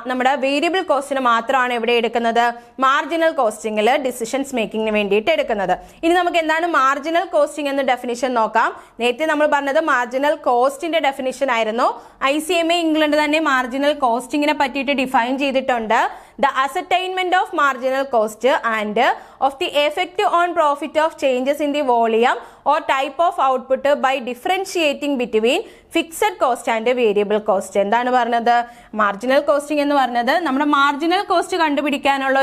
നമ്മുടെ വേരിയബിൾ കോസ്റ്റിന് മാത്രമാണ് എവിടെ എടുക്കുന്നത്? മാർജിനൽ കോസ്റ്റിംഗിൽ ഡിസിഷൻസ് മേക്കിങ്ങിന് വേണ്ടിയിട്ട് എടുക്കുന്നത്. ഇനി നമുക്ക് എന്താണ് മാർജിനൽ കോസ്റ്റിംഗ് എന്ന ഡെഫിനിഷൻ നോക്കാം. നേരത്തെ നമ്മൾ പറഞ്ഞത് മാർജിനൽ കോസ്റ്റിന്റെ ഡെഫിനിഷൻ ആയിരുന്നു. ICMA ഇംഗ്ലണ്ട് തന്നെ മാർജിനൽ കോസ്റ്റിംഗിനെ പറ്റിയിട്ട് ഡിഫൈൻ ചെയ്തിട്ടുണ്ട്. The ascertainment of marginal cost and of the effect on profit of changes in the volume or type of output by differentiating between fixed cost and variable cost. എന്താണ് പറഞ്ഞത്? Marginal costing എന്ന് പറഞ്ഞത് നമ്മുടെ marginal cost കണ്ടുപിടിക്കാനുള്ള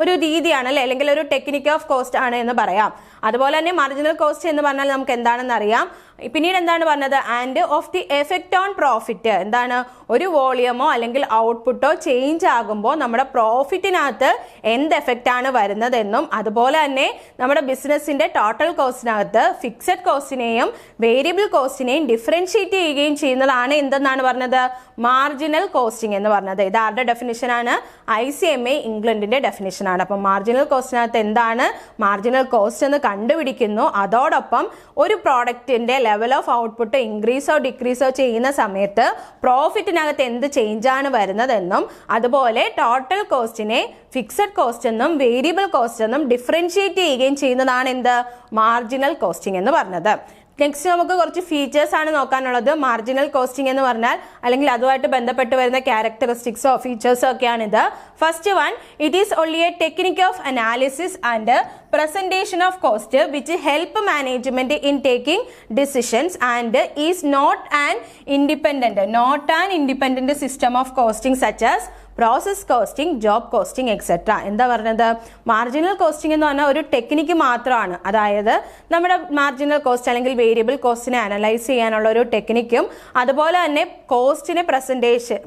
ഒരു രീതിയാണ് അല്ലെ, അല്ലെങ്കിൽ ഒരു ടെക്നിക്ക് ഓഫ് കോസ്റ്റ് ആണ് എന്ന് പറയാം. അതുപോലെ തന്നെ മാർജിനൽ കോസ്റ്റ് എന്ന് പറഞ്ഞാൽ നമുക്ക് എന്താണെന്ന് അറിയാം. പിന്നീട് എന്താണ് പറഞ്ഞത്? And of the effect on profit. എന്താണ്? ഒരു വോളിയമോ അല്ലെങ്കിൽ ഔട്ട്പുട്ടോ ചേഞ്ച് ആകുമ്പോൾ നമ്മുടെ പ്രോഫിറ്റിനകത്ത് എന്ത് എഫക്റ്റ് ആണ് വരുന്നതെന്നും അതുപോലെ തന്നെ നമ്മുടെ ബിസിനസിന്റെ ടോട്ടൽ കോസ്റ്റിനകത്ത് ഫിക്സഡ് കോസ്റ്റിനെയും വേരിയബിൾ കോസ്റ്റിനെയും ഡിഫറൻഷിയേറ്റ് ചെയ്യുകയും ചെയ്യുന്നതാണ് എന്തെന്നാണ് പറഞ്ഞത്? മാർജിനൽ കോസ്റ്റിംഗ് എന്ന് പറഞ്ഞത്. ഇത് ആരുടെ ഡെഫിനിഷൻ ആണ്? ICMA ഇംഗ്ലണ്ടിന്റെ ഡെഫിനിഷൻ ആണ്. അപ്പം മാർജിനൽ കോസ്റ്റിനകത്ത് എന്താണ് മാർജിനൽ കോസ്റ്റ് എന്ന് കണ്ടുപിടിക്കുന്നു. അതോടൊപ്പം ഒരു പ്രോഡക്റ്റിന്റെ ലെവൽ ഓഫ് ഔട്ട്പുട്ട് ഇൻക്രീസോ ഡിക്രീസോ ചെയ്യുന്ന സമയത്ത് പ്രോഫിറ്റിനകത്ത് എന്ത് ചേഞ്ച് ആണ് വരുന്നതെന്നും അതുപോലെ ടോട്ടൽ കോസ്റ്റിനെ ഫിക്സഡ് കോസ്റ്റ് എന്നും വേരിയബിൾ കോസ്റ്റ് എന്നും ഡിഫറൻഷിയേറ്റ് ചെയ്യുകയും ചെയ്യുന്നതാണ് എന്ത്? മാർജിനൽ കോസ്റ്റിംഗ് എന്ന് പറഞ്ഞത്. നെക്സ്റ്റ് നമുക്ക് കുറച്ച് ഫീച്ചേഴ്സ് ആണ് നോക്കാനുള്ളത്. മാർജിനൽ കോസ്റ്റിംഗ് എന്ന് പറഞ്ഞാൽ അല്ലെങ്കിൽ അതുമായിട്ട് ബന്ധപ്പെട്ട് വരുന്ന ക്യാരക്ടറിസ്റ്റിക്സോ ഫീച്ചേഴ്സോ ഒക്കെയാണിത്. First one, it is only a technique of analysis and presentation of cost which help management in taking decisions and is not an independent system of costing such as process costing, job costing etcetera. എന്താ പറഞ്ഞത്? Marginal costing എന്ന് പറഞ്ഞാൽ ഒരു technique മാത്രമാണ്. അതായത് നമ്മുടെ marginal cost അല്ലെങ്കിൽ variable കോസ്റ്റിനെ analyse ചെയ്യാനുള്ള ഒരു ടെക്നിക്കും അതുപോലെ തന്നെ കോസ്റ്റിനെ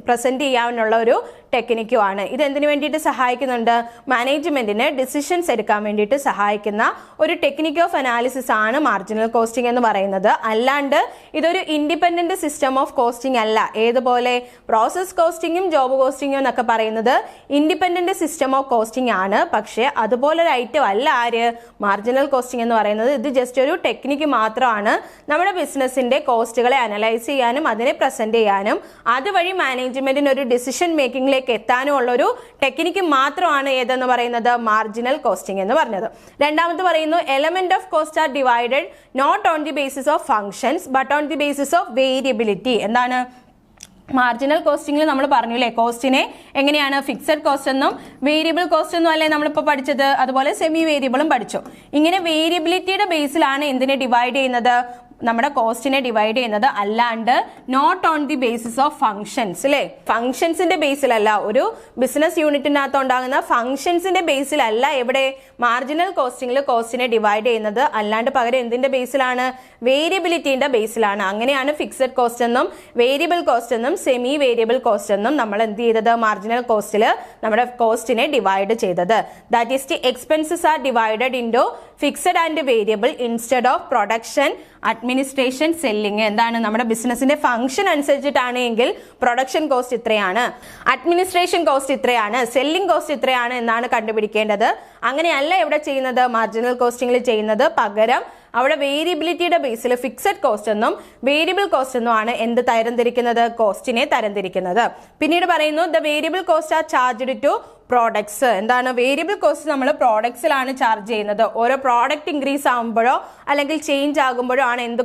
പ്രസന്റ് ചെയ്യാനുള്ള ഒരു ടെക്നിക്കുമാണ്. ഇത് എന്തിനു വേണ്ടിയിട്ട് സഹായിക്കുന്നുണ്ട്? മാനേജ്മെന്റിന് ഡിസിഷൻസ് എടുക്കാൻ വേണ്ടിയിട്ട് സഹായിക്കുന്ന ഒരു ടെക്നിക്ക് ഓഫ് അനാലിസിസ് ആണ് മാർജിനൽ കോസ്റ്റിംഗ് എന്ന് പറയുന്നത്. അല്ലാണ്ട് ഇതൊരു ഇൻഡിപെൻഡന്റ് സിസ്റ്റം ഓഫ് കോസ്റ്റിംഗ് അല്ല. ഏതുപോലെ പ്രോസസ് കോസ്റ്റിംഗും ജോബ് കോസ്റ്റിംഗും എന്നൊക്കെ പറയുന്നത് ഇൻഡിപെൻഡന്റ് സിസ്റ്റം ഓഫ് കോസ്റ്റിംഗ് ആണ്. പക്ഷേ അതുപോലെ ഒരു ഐറ്റം അല്ല ആര്? മാർജിനൽ കോസ്റ്റിംഗ് എന്ന് പറയുന്നത്. ഇത് ജസ്റ്റ് ഒരു ടെക്നിക്ക് മാത്രമാണ് നമ്മുടെ ബിസിനസിന്റെ കോസ്റ്റുകളെ അനലൈസ് ചെയ്യാനും അതിനെ പ്രസന്റ് ചെയ്യാനും അതുവഴി മാനേജ്മെന്റിന് ഒരു ഡിസിഷൻ മേക്കിംഗിലേക്ക് എത്താനും ഉള്ള ഒരു ടെക്നിക്ക് മാത്രമാണ് ഏതെന്ന് പറയുന്നത്? മാർജിനൽ കോസ്റ്റിംഗ് എന്ന് പറഞ്ഞത്. രണ്ടാമത് പറയുന്നു, element of cost are divided not on the basis of functions but on the basis of variability. എന്താണ്? മാർജിനൽ കോസ്റ്റിംഗിൽ നമ്മൾ പറഞ്ഞു അല്ലേ, കോസ്റ്റിനെ എങ്ങനെയാണ് ഫിക്സഡ് കോസ്റ്റ് എന്നും വേരിയബിൾ കോസ്റ്റ് എന്നും അല്ലേ നമ്മളിപ്പോൾ പഠിച്ചത്. അതുപോലെ സെമി വേരിയബിളും പഠിച്ചു. ഇങ്ങനെ വേരിയബിലിറ്റിയുടെ ബേസിലാണ് എന്തിനെ ഡിവൈഡ് ചെയ്യുന്നത്? നമ്മുടെ കോസ്റ്റിനെ ഡിവൈഡ് ചെയ്യുന്നത്. അല്ലാണ്ട് not on the basis of functions അല്ലേ, ഫങ്ഷൻസിന്റെ ബേസിലല്ല. ഒരു ബിസിനസ് യൂണിറ്റിനകത്ത് ഉണ്ടാകുന്ന ഫങ്ഷൻസിന്റെ ബേസിലല്ല എവിടെ മാർജിനൽ കോസ്റ്റിംഗിൽ കോസ്റ്റിനെ ഡിവൈഡ് ചെയ്യുന്നത്. അല്ലാണ്ട് പകരം എന്തിന്റെ ബേസിലാണ്? വേരിയബിലിറ്റിന്റെ ബേസിലാണ്. അങ്ങനെയാണ് ഫിക്സഡ് കോസ്റ്റ് എന്നും വേരിയബിൾ കോസ്റ്റ് എന്നും സെമി വേരിയബിൾ കോസ്റ്റ് എന്നും നമ്മൾ എന്ത് ചെയ്തത്? മാർജിനൽ കോസ്റ്റിൽ നമ്മുടെ കോസ്റ്റിനെ ഡിവൈഡ് ചെയ്തത്. That is the expenses are divided into fixed and variable instead of production, administration, selling. എന്താണ്? നമ്മുടെ ബിസിനസിന്റെ ഫംഗ്ഷൻ അനുസരിച്ചിട്ടാണെങ്കിൽ പ്രൊഡക്ഷൻ കോസ്റ്റ് ഇത്രയാണ്, അഡ്മിനിസ്ട്രേഷൻ കോസ്റ്റ് ഇത്രയാണ്, സെല്ലിംഗ് കോസ്റ്റ് ഇത്രയാണ് എന്നാണ് കണ്ടുപിടിക്കേണ്ടത്. അങ്ങനെയല്ല ഇവിടെ ചെയ്യുന്നത് മാർജിനൽ കോസ്റ്റിംഗിൽ ചെയ്യുന്നത്. പകരം അവിടെ വേരിയബിലിറ്റിയുടെ ബേസിൽ ഫിക്സഡ് കോസ്റ്റ് എന്നും വേരിയബിൾ കോസ്റ്റ് എന്നും ആണ് എന്ത് തരംതിരിക്കുന്നത്? കോസ്റ്റിനെ തരംതിരിക്കുന്നത്. പിന്നീട് പറയുന്നു, the variable cost are charged to products. എന്താണ് വേരിയബിൾ കോസ്റ്റ് നമ്മൾ പ്രോഡക്ട്സിലാണ് ചാർജ് ചെയ്യുന്നത്. ഓരോ പ്രോഡക്റ്റ് ഇൻക്രീസ് ആകുമ്പോഴോ അല്ലെങ്കിൽ ചേഞ്ച് ആകുമ്പോഴോ ആണ് എന്ത്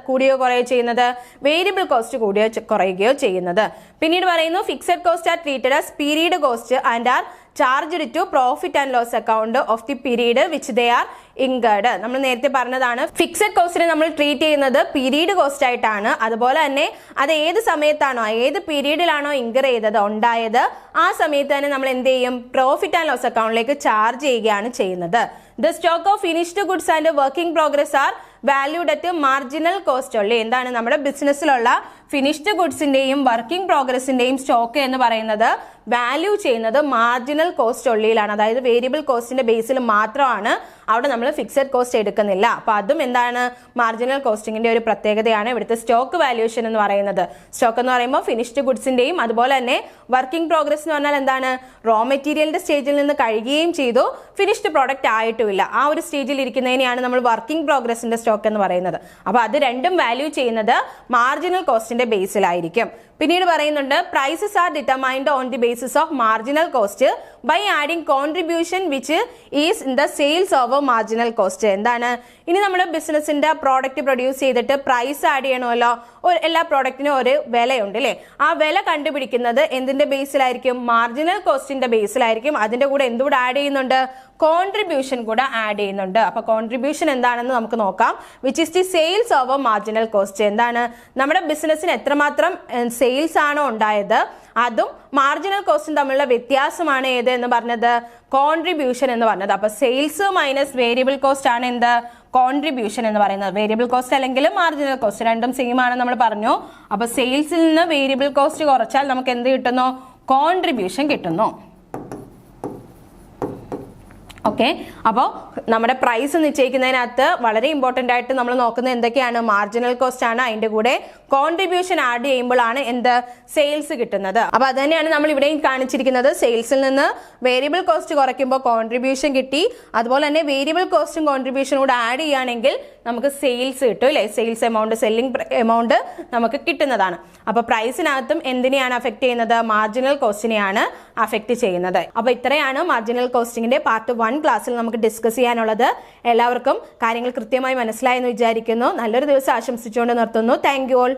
കൂടുകയോ കുറയോ ചെയ്യുന്നത്, വേരിയബിൾ കോസ്റ്റ് കൂടുകയോ കുറയുകയോ ചെയ്യുന്നത്. പിന്നീട് പറയുന്നു fixed cost are treated as period cost and are charged to profit and loss account of the period which they are incurred. നമ്മൾ നേരത്തെ പറഞ്ഞതാണ് ഫിക്സഡ് കോസ്റ്റിനെ നമ്മൾ ട്രീറ്റ് ചെയ്യുന്നത് പീരീഡ് കോസ്റ്റ് ആയിട്ടാണ്. അതുപോലെ തന്നെ അത് ഏത് സമയത്താണോ ഏത് പീരീഡിലാണോ ഇൻകർ ചെയ്തത് ഉണ്ടായത് ആ സമയത്ത് തന്നെ നമ്മൾ എന്ത് ചെയ്യും, പ്രോഫിറ്റ് ആൻഡ് ലോസ് അക്കൗണ്ടിലേക്ക് ചാർജ് ചെയ്യുകയാണ് ചെയ്യുന്നത്. The stock of finished goods and work in progress are valued at marginal cost only. എന്താണ് നമ്മുടെ ബിസിനസ്സിലുള്ള ഫിനിഷ്ഡ് ഗുഡ്സിന്റെയും വർക്കിംഗ് പ്രോഗ്രസിന്റെയും സ്റ്റോക്ക് എന്ന് പറയുന്നത് വാല്യൂ ചെയ്യുന്നത് മാർജിനൽ കോസ്റ്റ് ഒള്ളിയിലാണ്. അതായത് വേരിയബിൾ കോസ്റ്റിന്റെ ബേസിൽ മാത്രമാണ്, അവിടെ നമ്മൾ ഫിക്സഡ് കോസ്റ്റ് എടുക്കുന്നില്ല. അപ്പൊ അതും എന്താണ് മാർജിനൽ കോസ്റ്റിംഗിന്റെ ഒരു പ്രത്യേകതയാണ് ഇവിടുത്തെ സ്റ്റോക്ക് വാല്യൂഷൻ എന്ന് പറയുന്നത്. സ്റ്റോക്ക് എന്ന് പറയുമ്പോൾ ഫിനിഷ്ഡ് ഗുഡ്സിന്റെയും അതുപോലെ തന്നെ വർക്കിംഗ് പ്രോഗ്രസ് എന്ന് പറഞ്ഞാൽ എന്താണ്, റോ മെറ്റീരിയലിന്റെ സ്റ്റേജിൽ നിന്ന് കഴിയുകയും ചെയ്തു, ഫിനിഷ്ഡ് പ്രോഡക്റ്റ് ആയിട്ടുമില്ല, ആ ഒരു സ്റ്റേജിൽ ഇരിക്കുന്നതിനെയാണ് നമ്മൾ വർക്കിംഗ് പ്രോഗ്രസിന്റെ സ്റ്റോക്ക് എന്ന് പറയുന്നത്. അപ്പൊ അത് രണ്ടും വാല്യൂ ചെയ്യുന്നത് മാർജിനൽ കോസ്റ്റിന്റെ ബേസിലായിരിക്കും. പിന്നീട് പറയുന്നുണ്ട് prices are determined on the basis of marginal cost by adding contribution which is in the sales over marginal cost. എന്താണ്, ഇനി നമ്മുടെ ബിസിനസിന്റെ പ്രോഡക്റ്റ് പ്രൊഡ്യൂസ് ചെയ്തിട്ട് പ്രൈസ് ആഡ് ചെയ്യണമല്ലോ, എല്ലാ പ്രോഡക്റ്റിനും ഒരു വിലയുണ്ട് അല്ലേ, ആ വില കണ്ടുപിടിക്കുന്നത് എന്തിന്റെ ബേസിലായിരിക്കും, മാർജിനൽ കോസ്റ്റിന്റെ ബേസിലായിരിക്കും. അതിന്റെ കൂടെ എന്തുകൂടെ ആഡ് ചെയ്യുന്നുണ്ട്, കോൺട്രിബ്യൂഷൻ കൂടെ ആഡ് ചെയ്യുന്നുണ്ട്. അപ്പൊ കോൺട്രിബ്യൂഷൻ എന്താണെന്ന് നമുക്ക് നോക്കാം. Which is the sales over marginal cost. എന്താണ്, നമ്മുടെ ബിസിനസ്സിന് എത്രമാത്രം സെയിൽസ് ആണോ ഉണ്ടായത് അതും മാർജിനൽ കോസ്റ്റും തമ്മിലുള്ള വ്യത്യാസമാണ് ഏത് എന്ന് പറഞ്ഞത്, കോൺട്രിബ്യൂഷൻ എന്ന് പറഞ്ഞത്. അപ്പൊ സെയിൽസ് മൈനസ് വേരിയബിൾ കോസ്റ്റ് ആണ് എന്ത്, കോൺട്രിബ്യൂഷൻ എന്ന് പറയുന്നത്. വേരിയബിൾ കോസ്റ്റ് അല്ലെങ്കിൽ മാർജിനൽ കോസ്റ്റ് രണ്ടും സെയിം ആണ് നമ്മൾ പറഞ്ഞു. അപ്പൊ സെയിൽസിൽ നിന്ന് വേരിയബിൾ കോസ്റ്റ് കുറച്ചാൽ നമുക്ക് എന്ത് കിട്ടുന്നു, കോൺട്രിബ്യൂഷൻ കിട്ടുന്നു. ഓക്കെ, അപ്പോൾ നമ്മുടെ പ്രൈസ് നിശ്ചയിക്കുന്നതിനകത്ത് വളരെ ഇമ്പോർട്ടൻ്റ് ആയിട്ട് നമ്മൾ നോക്കുന്നത് എന്തൊക്കെയാണ്, മാർജിനൽ കോസ്റ്റ് ആണ്. അതിന്റെ കൂടെ കോൺട്രിബ്യൂഷൻ ആഡ് ചെയ്യുമ്പോഴാണ് എന്ത്, സെയിൽസ് കിട്ടുന്നത്. അപ്പൊ അത് തന്നെയാണ് നമ്മൾ ഇവിടെയും കാണിച്ചിരിക്കുന്നത്. സെയിൽസിൽ നിന്ന് വേരിയബിൾ കോസ്റ്റ് കുറയ്ക്കുമ്പോൾ കോൺട്രിബ്യൂഷൻ കിട്ടി, അതുപോലെ തന്നെ വേരിയബിൾ കോസ്റ്റും കോൺട്രിബ്യൂഷനും കൂടെ ആഡ് ചെയ്യുകയാണെങ്കിൽ നമുക്ക് സെയിൽസ് കിട്ടും അല്ലേ, സെയിൽസ് എമൗണ്ട്, സെല്ലിംഗ് എമൗണ്ട് നമുക്ക് കിട്ടുന്നതാണ്. അപ്പൊ പ്രൈസിനകത്തും എന്തിനെയാണ് അഫക്ട് ചെയ്യുന്നത്, മാർജിനൽ കോസ്റ്റിനെയാണ് അഫക്ട് ചെയ്യുന്നത്. അപ്പൊ ഇത്രയാണ് മാർജിനൽ കോസ്റ്റിംഗിന്റെ പാർട്ട് 1 ക്ലാസ്സിൽ നമുക്ക് ഡിസ്കസ് ചെയ്യാനുള്ളത്. എല്ലാവർക്കും കാര്യങ്ങൾ കൃത്യമായി മനസ്സിലായെന്ന് വിചാരിക്കുന്നു. നല്ലൊരു ദിവസം ആശംസിച്ചുകൊണ്ട് നിർത്തുന്നു. Thank you all.